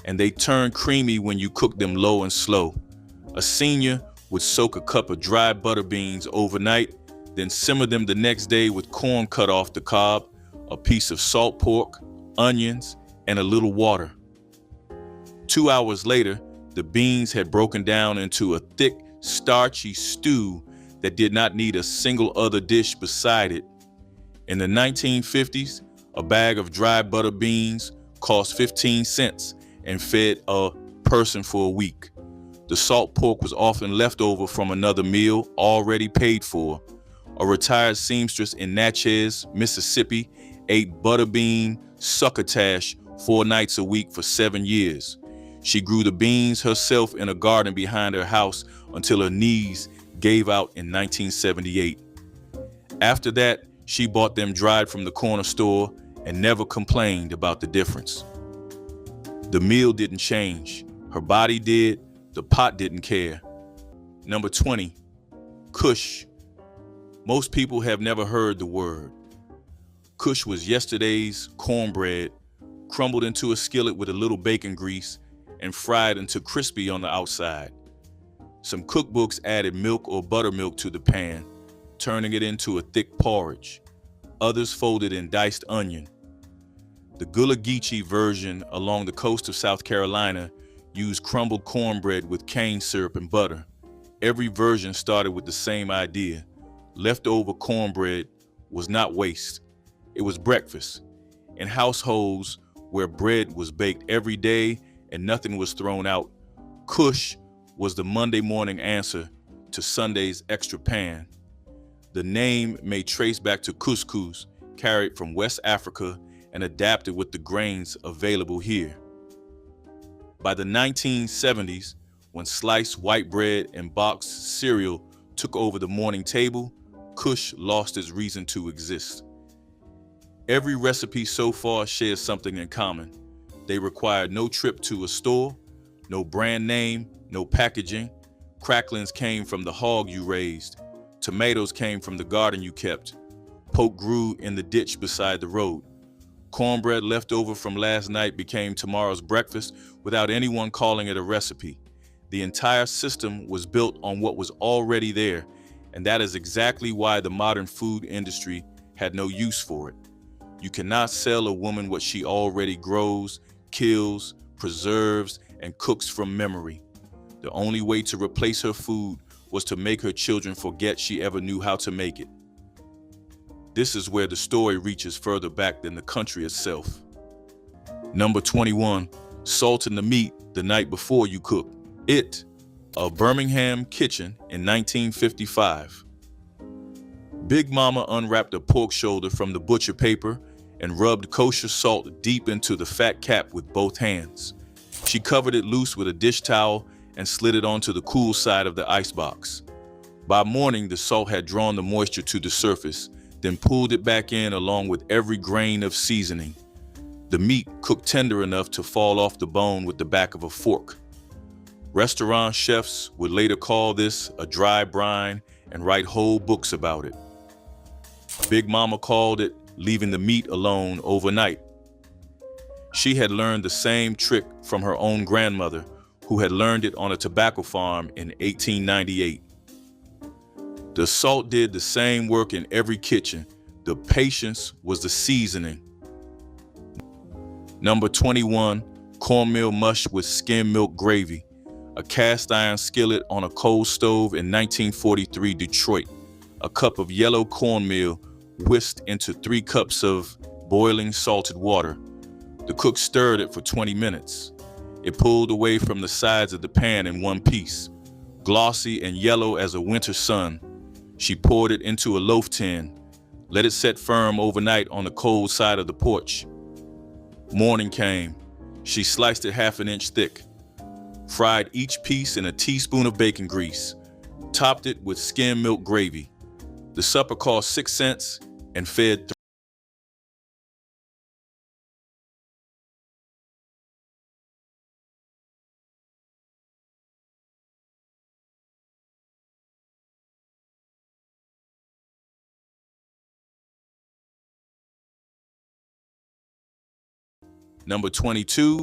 and they turned creamy when you cooked them low and slow. A senior would soak a cup of dried butter beans overnight, then simmer them the next day with corn cut off the cob, a piece of salt pork, onions, and a little water. 2 hours later, the beans had broken down into a thick, starchy stew that did not need a single other dish beside it. In the 1950s, a bag of dried butter beans cost 15 cents and fed a person for a week. The salt pork was often left over from another meal already paid for. A retired seamstress in Natchez, Mississippi, ate butter bean succotash 4 nights a week for 7 years. She grew the beans herself in a garden behind her house until her knees gave out in 1978. After that, she bought them dried from the corner store and never complained about the difference. The meal didn't change. Her body did. The pot didn't care. Number 20, Kush. Most people have never heard the word. Kush was yesterday's cornbread, crumbled into a skillet with a little bacon grease and fried until crispy on the outside. Some cookbooks added milk or buttermilk to the pan, turning it into a thick porridge. Others folded in diced onion. The Gullah Geechee version along the coast of South Carolina used crumbled cornbread with cane syrup and butter. Every version started with the same idea. Leftover cornbread was not waste. It was breakfast. In households where bread was baked every day and nothing was thrown out, Kush was the Monday morning answer to Sunday's extra pan. The name may trace back to couscous, carried from West Africa and adapted with the grains available here. By the 1970s, when sliced white bread and boxed cereal took over the morning table, Kush lost its reason to exist. Every recipe so far shares something in common. They required no trip to a store, no brand name, no packaging. Cracklings came from the hog you raised. Tomatoes came from the garden you kept. Poke grew in the ditch beside the road. Cornbread left over from last night became tomorrow's breakfast without anyone calling it a recipe. The entire system was built on what was already there, and that is exactly why the modern food industry had no use for it. You cannot sell a woman what she already grows, kills, preserves, and cooks from memory. The only way to replace her food was to make her children forget she ever knew how to make it. This is where the story reaches further back than the country itself. Number 21, salting the meat the night before you cook. It, a Birmingham kitchen in 1955. Big Mama unwrapped a pork shoulder from the butcher paper and rubbed kosher salt deep into the fat cap with both hands. She covered it loose with a dish towel and slid it onto the cool side of the icebox. By morning, the salt had drawn the moisture to the surface, then pulled it back in along with every grain of seasoning. The meat cooked tender enough to fall off the bone with the back of a fork. Restaurant chefs would later call this a dry brine and write whole books about it. Big Mama called it leaving the meat alone overnight. She had learned the same trick from her own grandmother, who had learned it on a tobacco farm in 1898. The salt did the same work in every kitchen. The patience was the seasoning. Number 21, cornmeal mush with skim milk gravy. A cast iron skillet on a coal stove in 1943 Detroit. A cup of yellow cornmeal whisked into 3 cups of boiling salted water. The cook stirred it for 20 minutes. It pulled away from the sides of the pan in one piece. Glossy and yellow as a winter sun, she poured it into a loaf tin, let it set firm overnight on the cold side of the porch. Morning came. She sliced it 1/2 inch thick, fried each piece in a teaspoon of bacon grease, topped it with skim milk gravy. The supper cost 6 cents and fed 3. Number 22,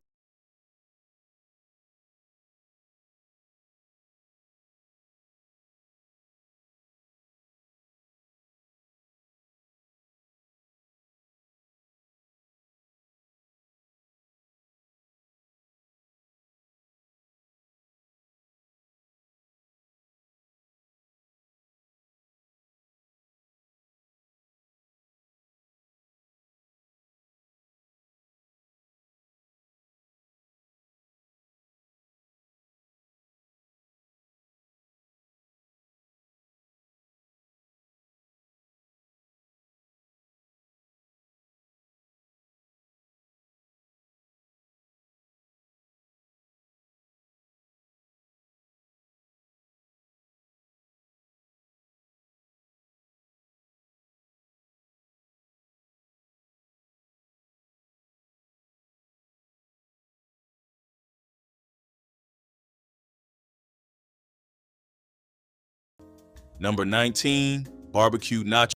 number 19, barbecue nachos.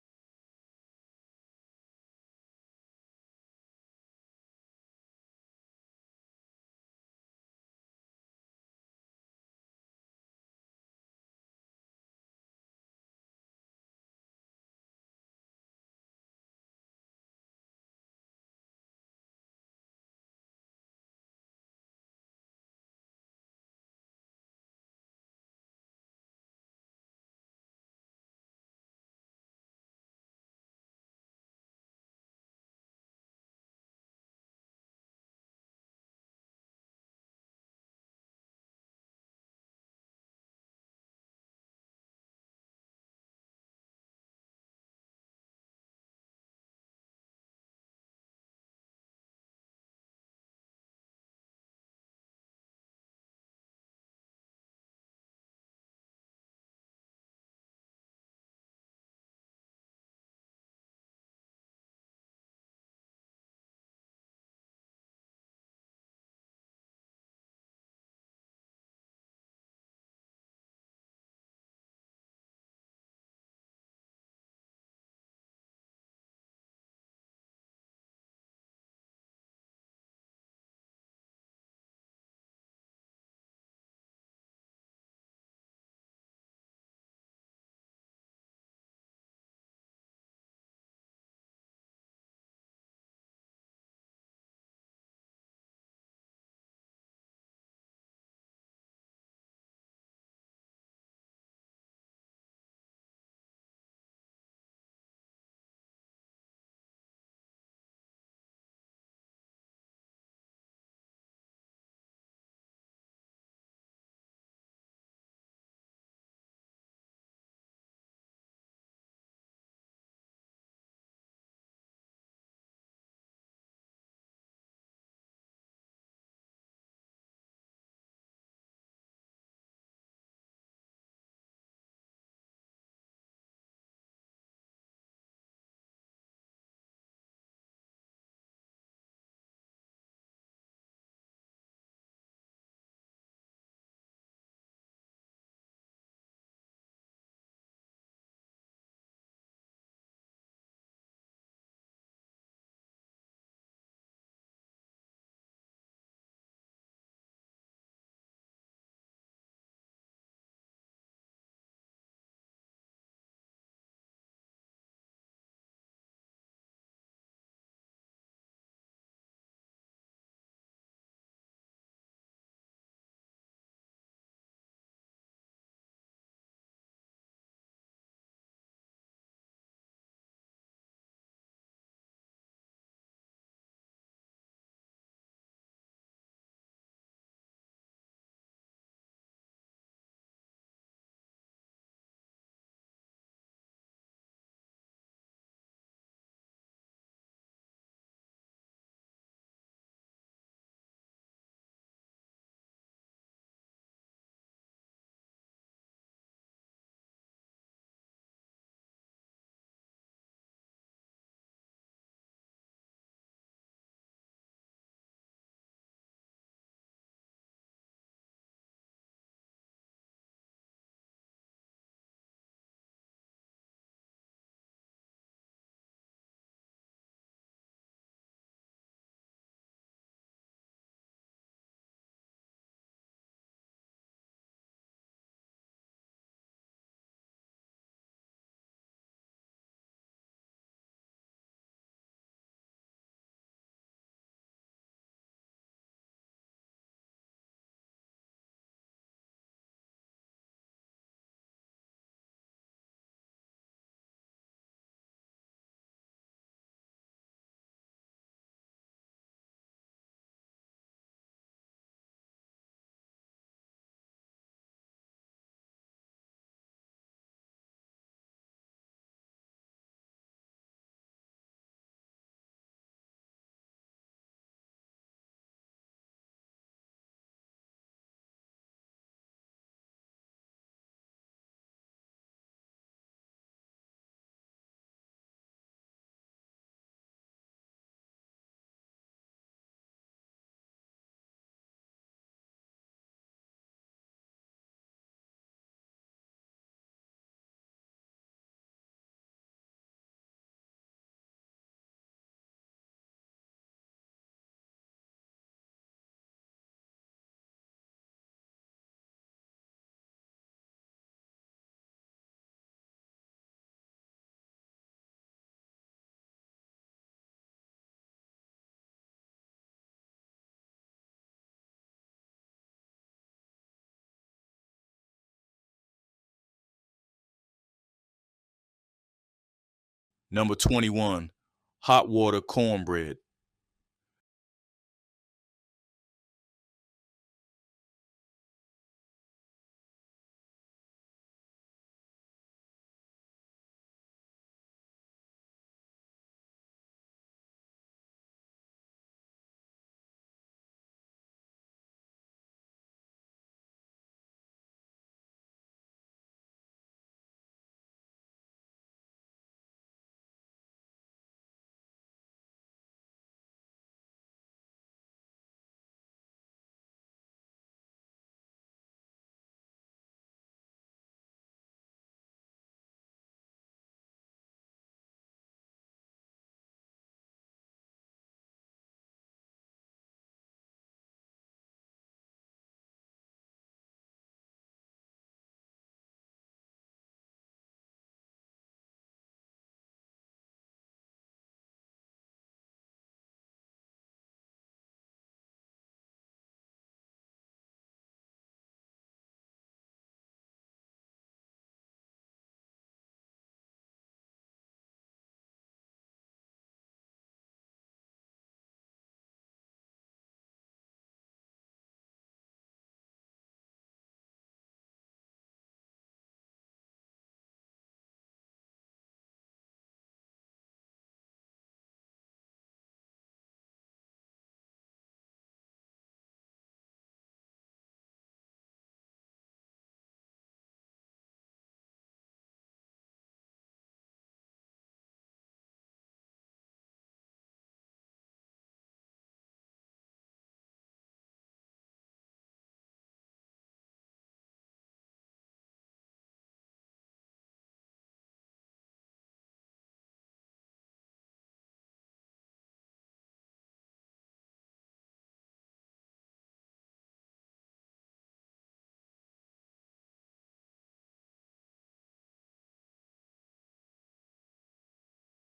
Number 21, hot water cornbread.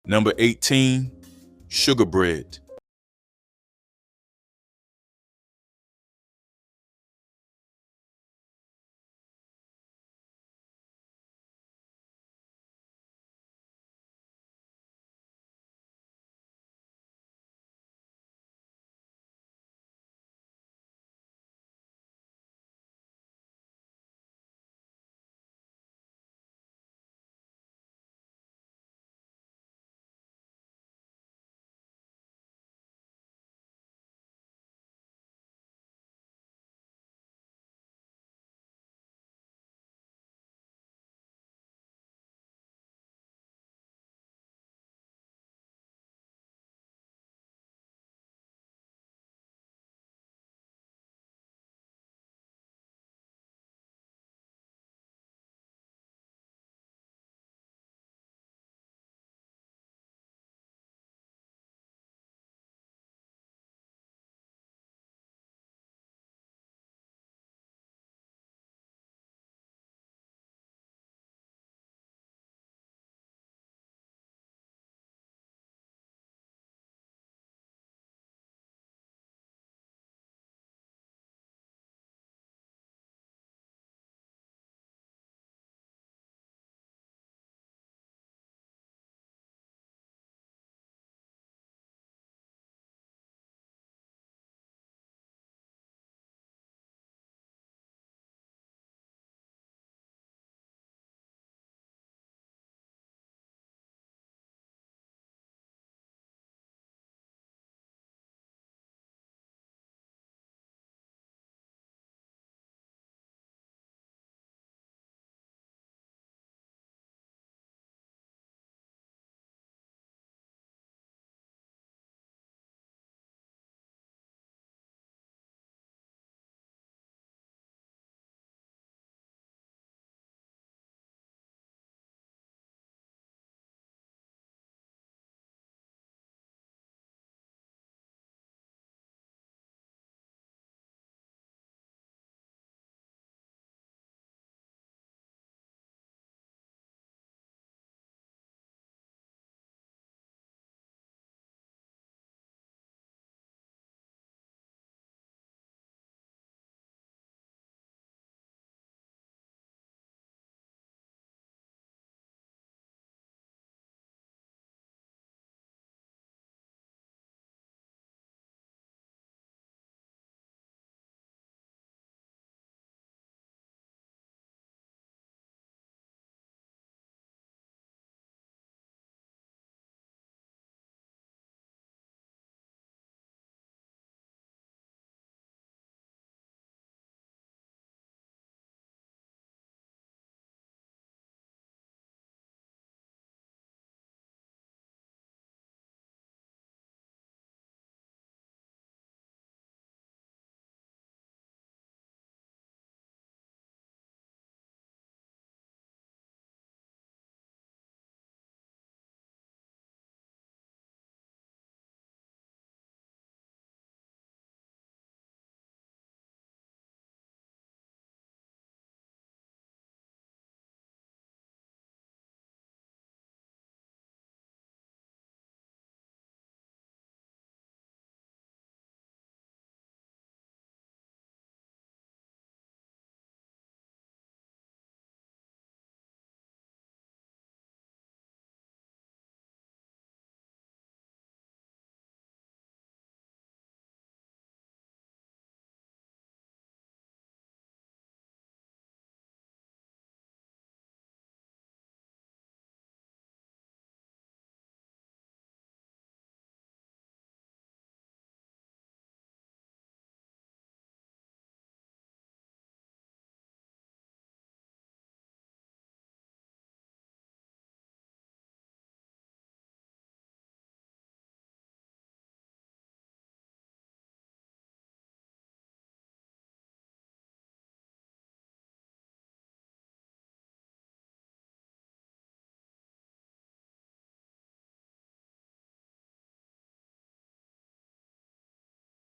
Number 18, sugar bread.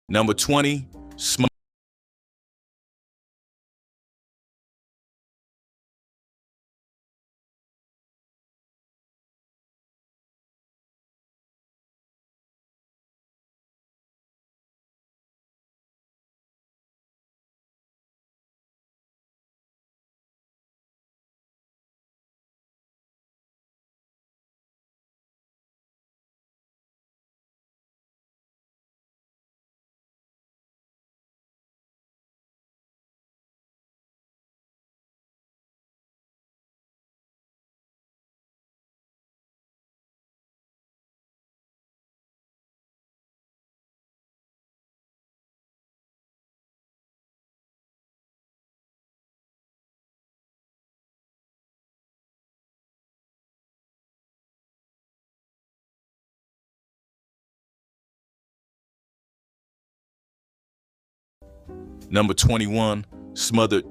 Number 20, number 21, smothered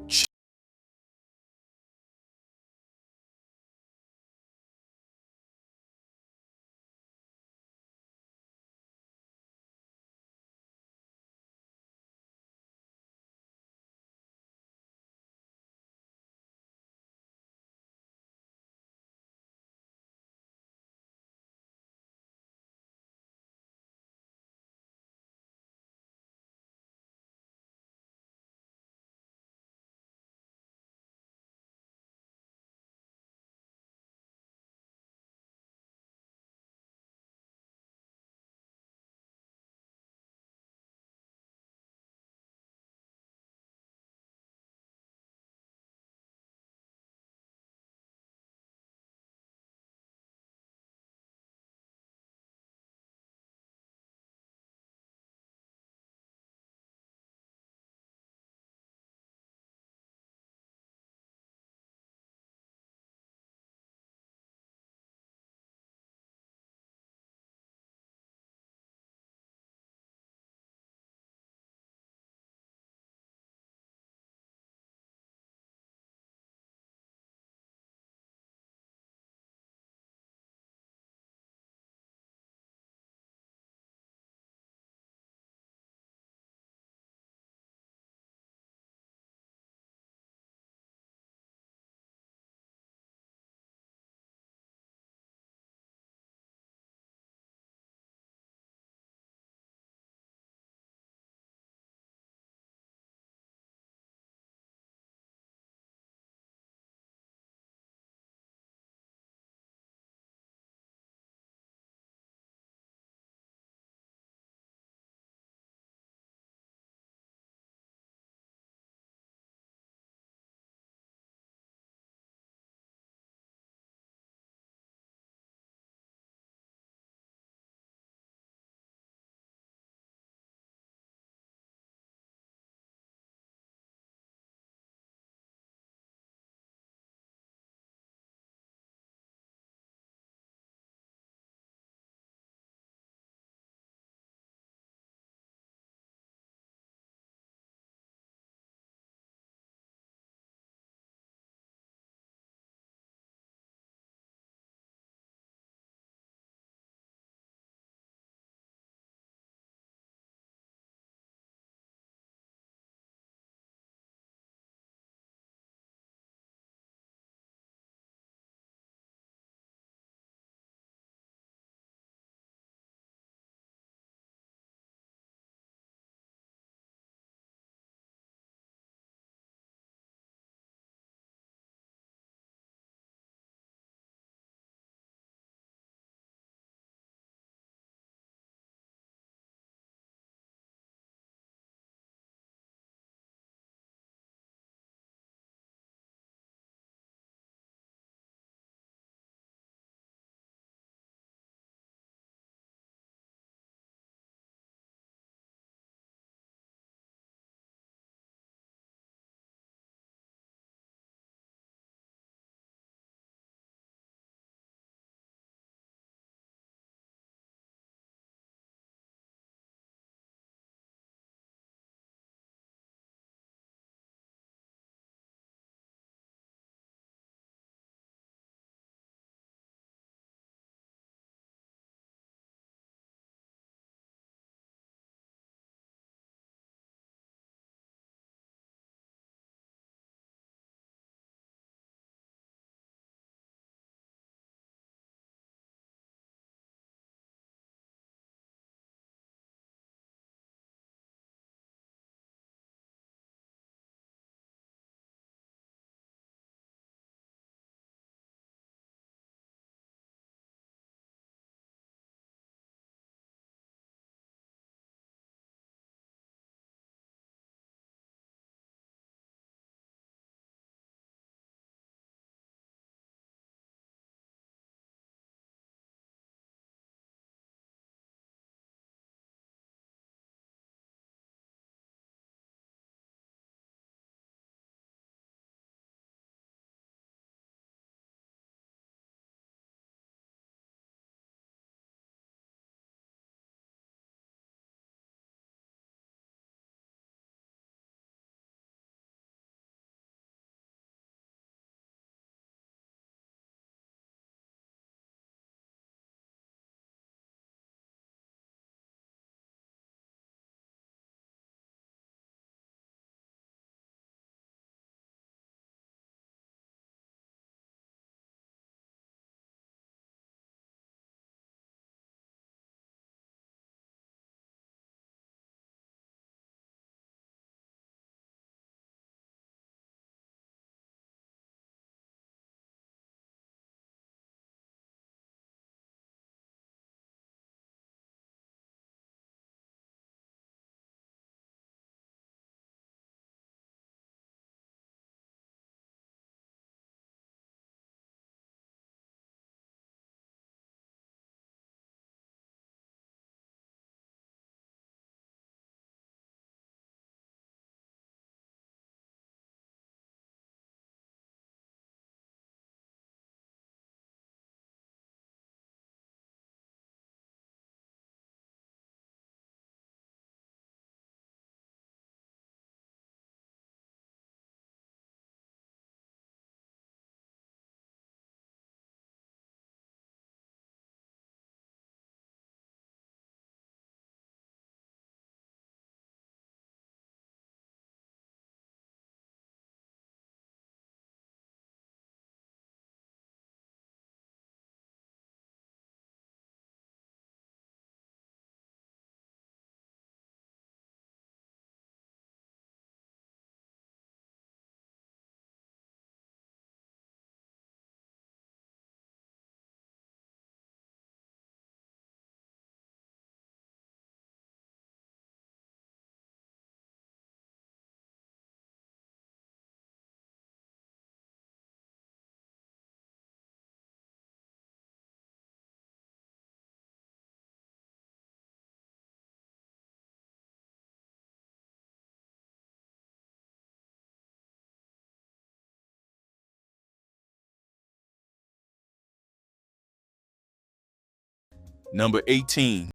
Number 18.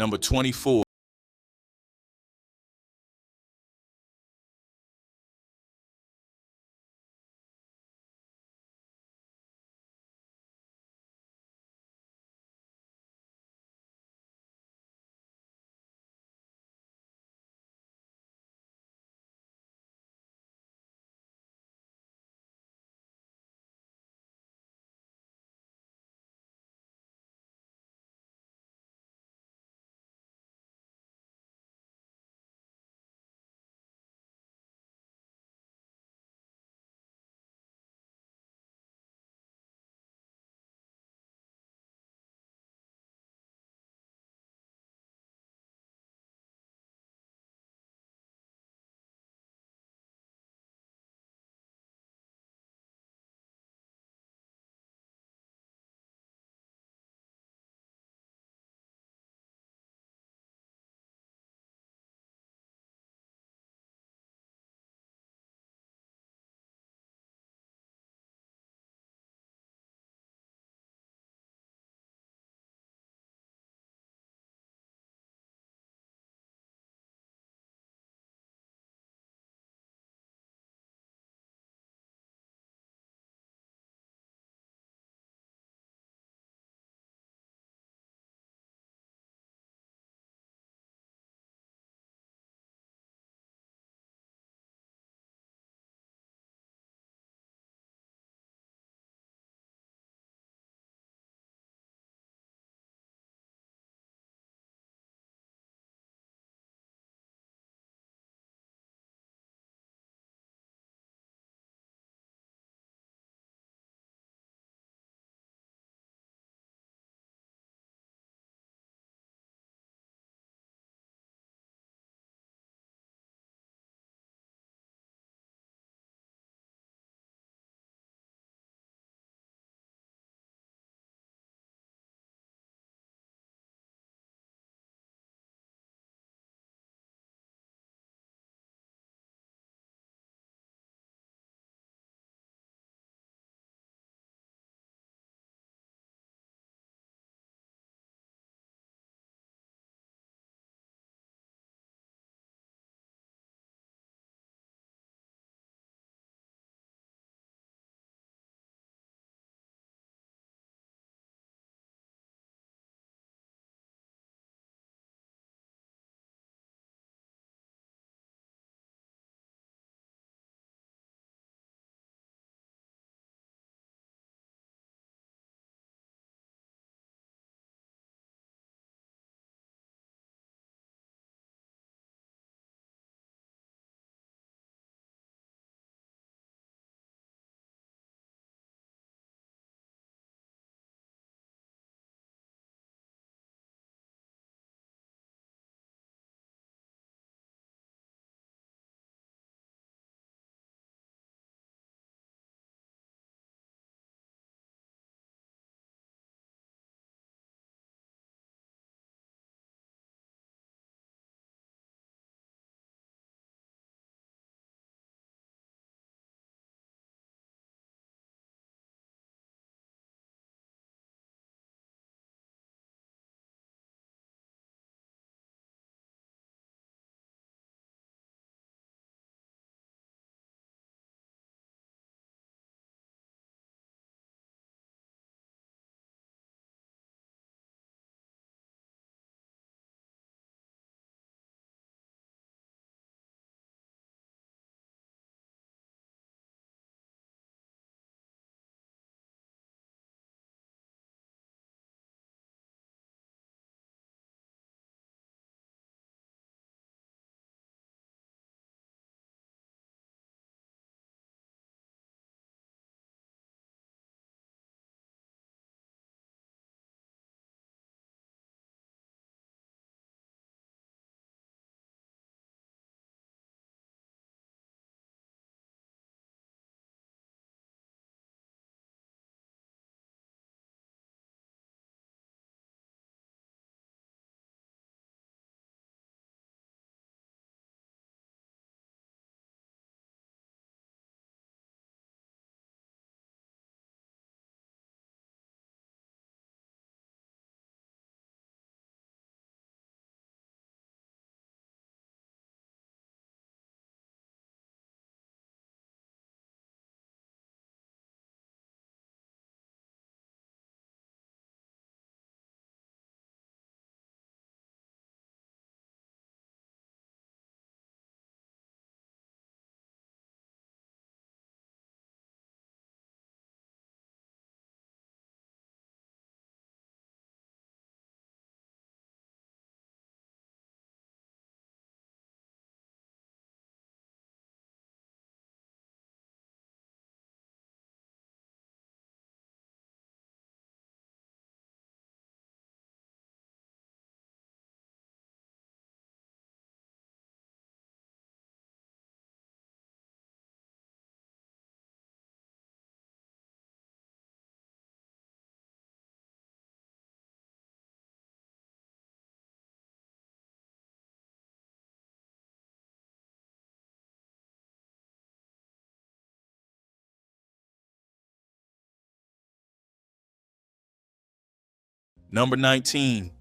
Number 24. Number 19.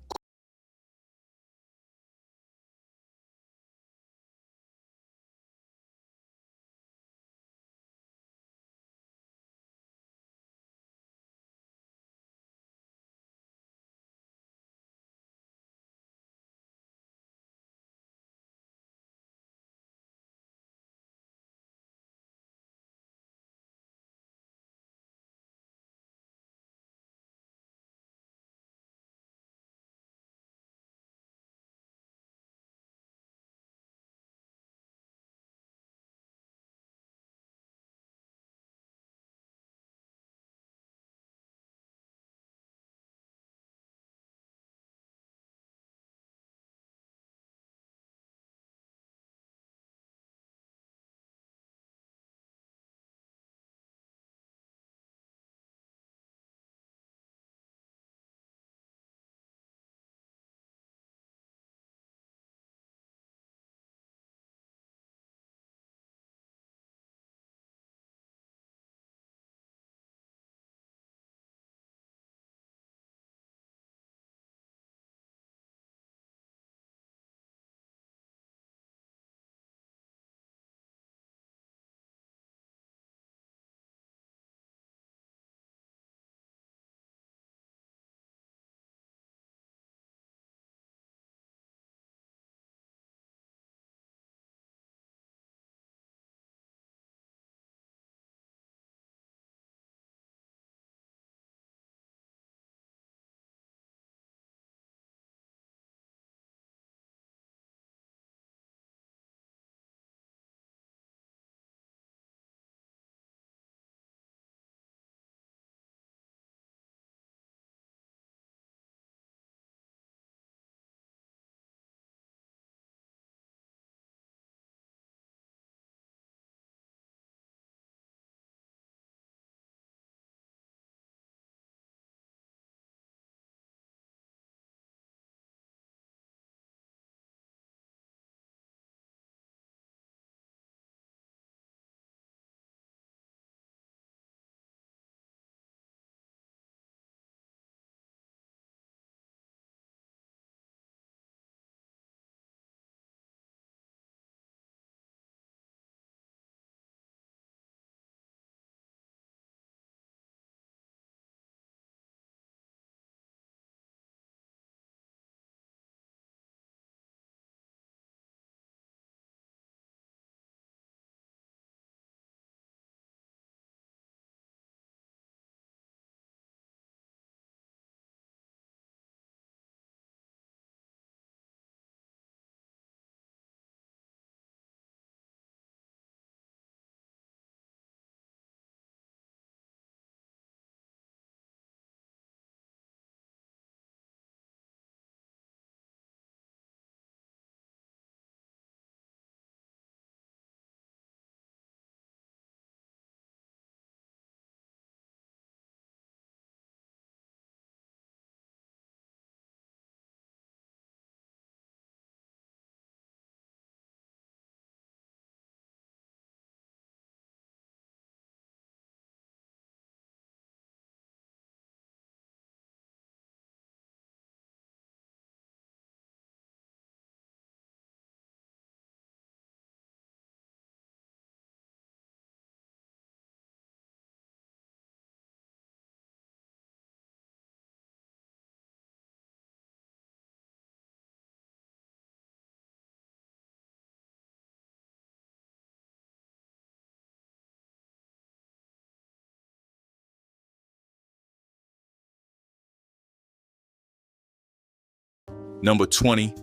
Number 20.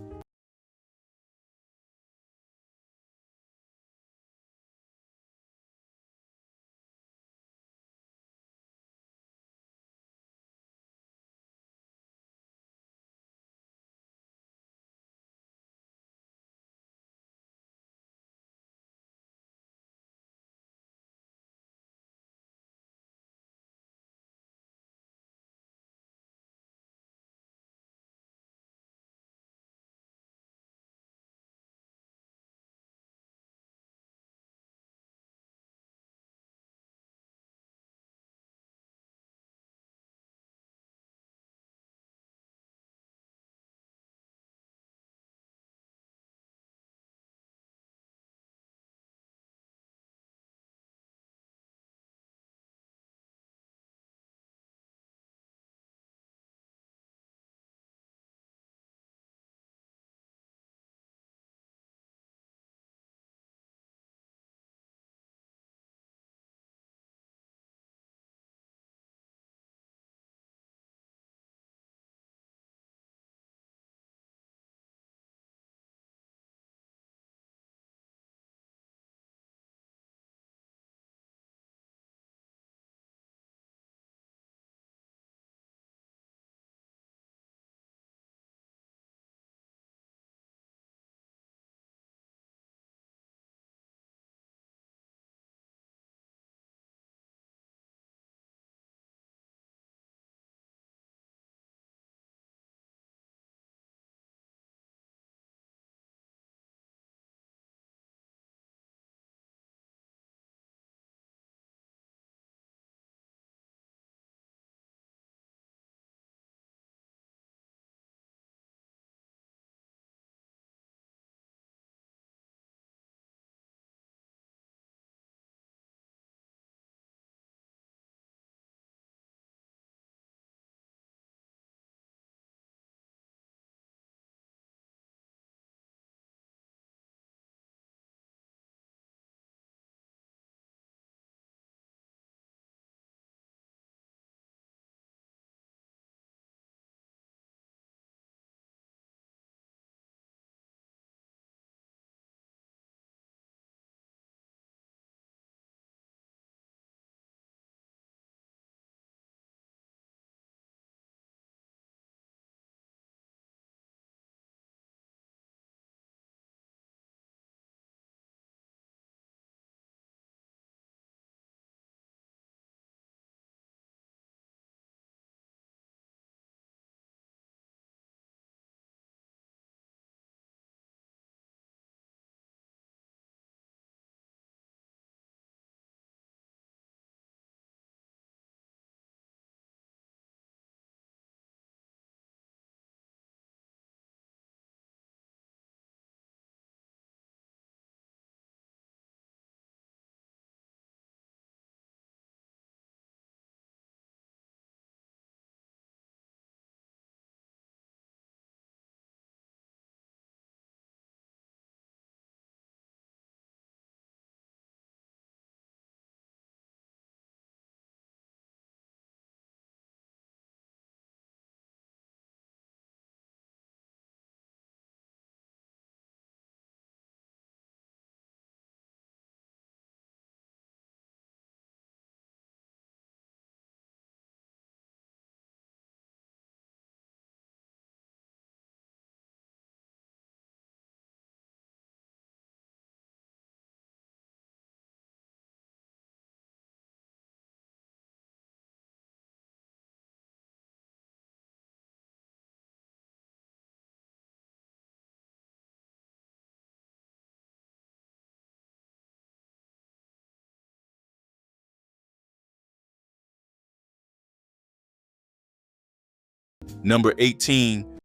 Number 18.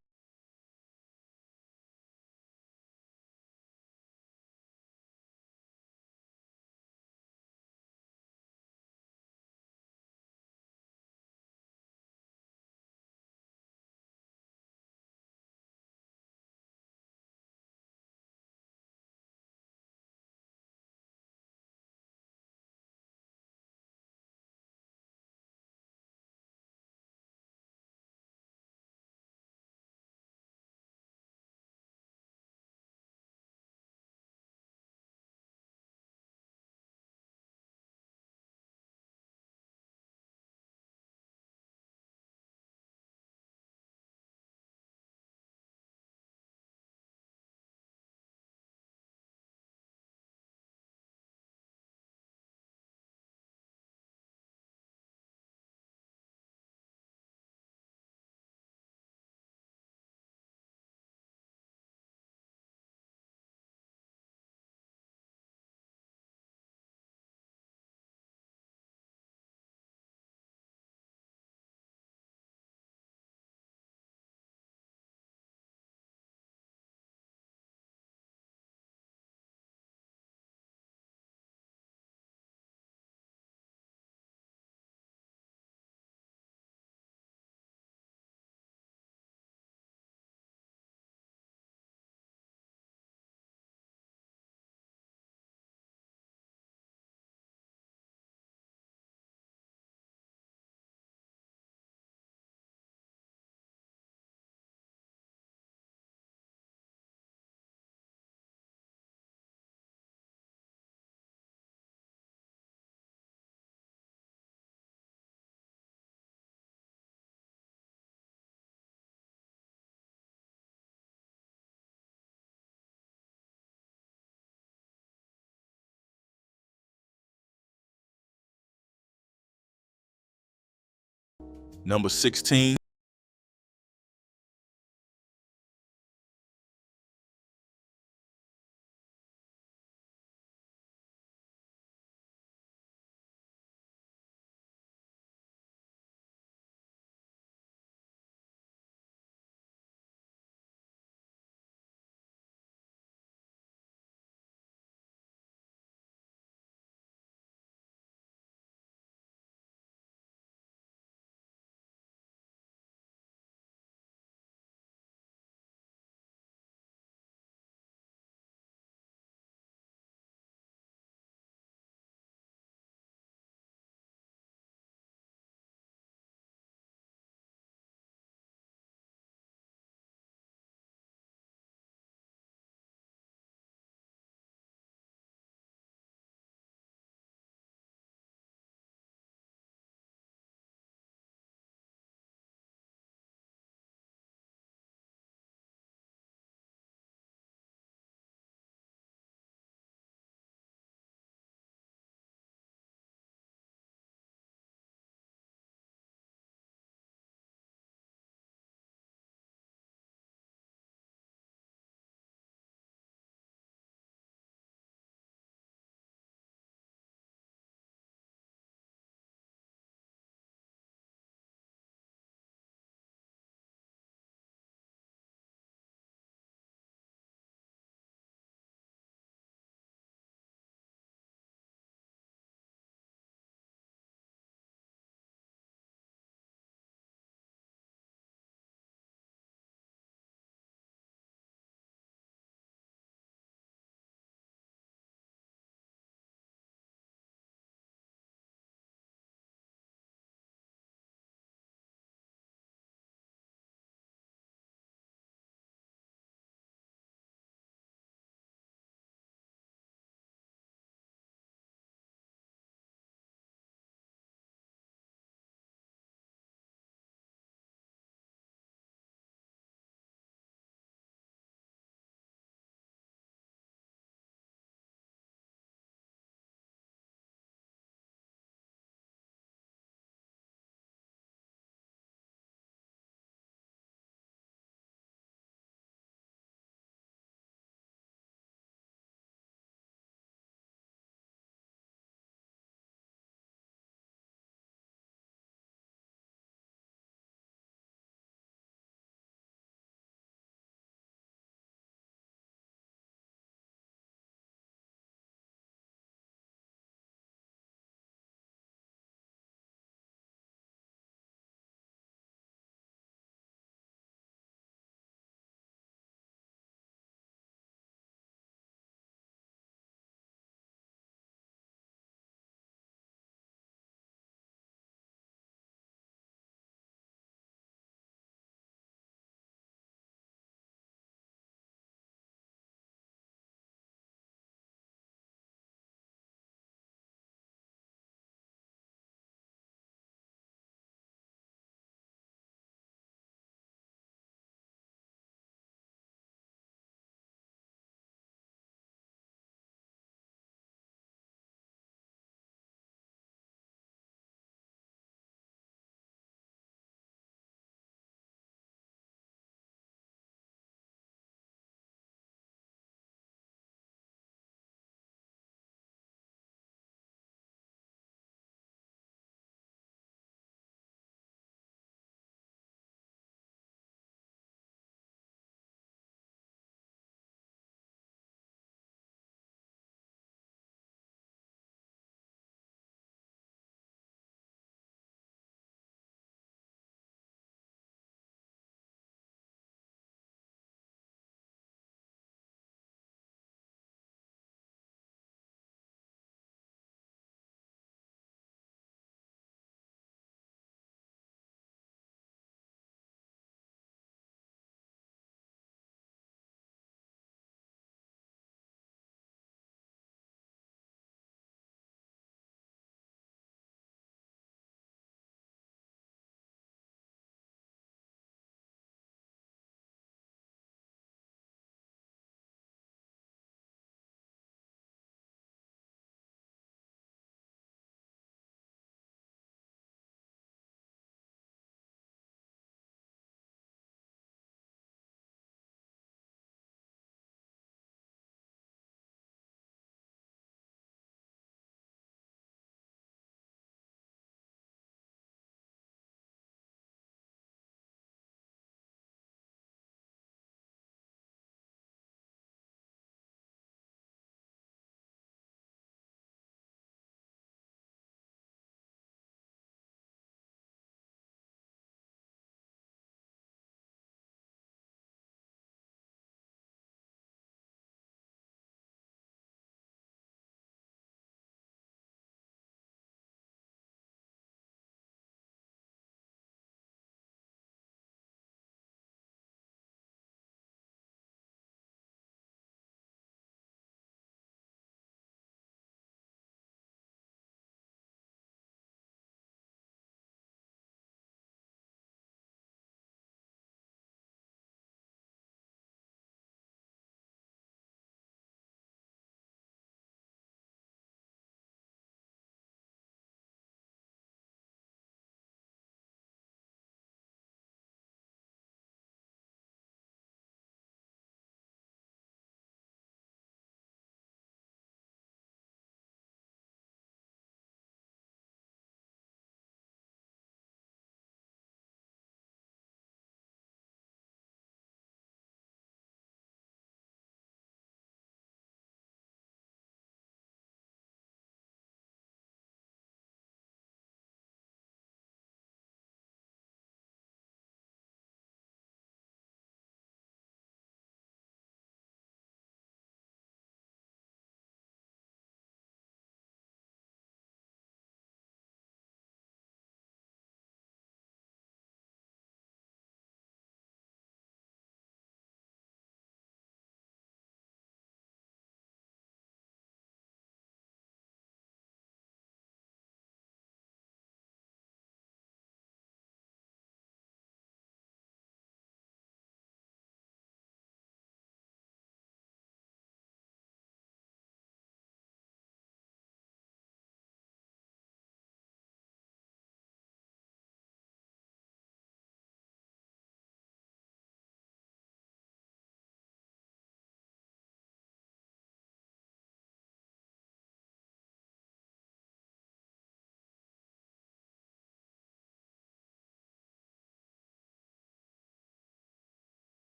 Number 16.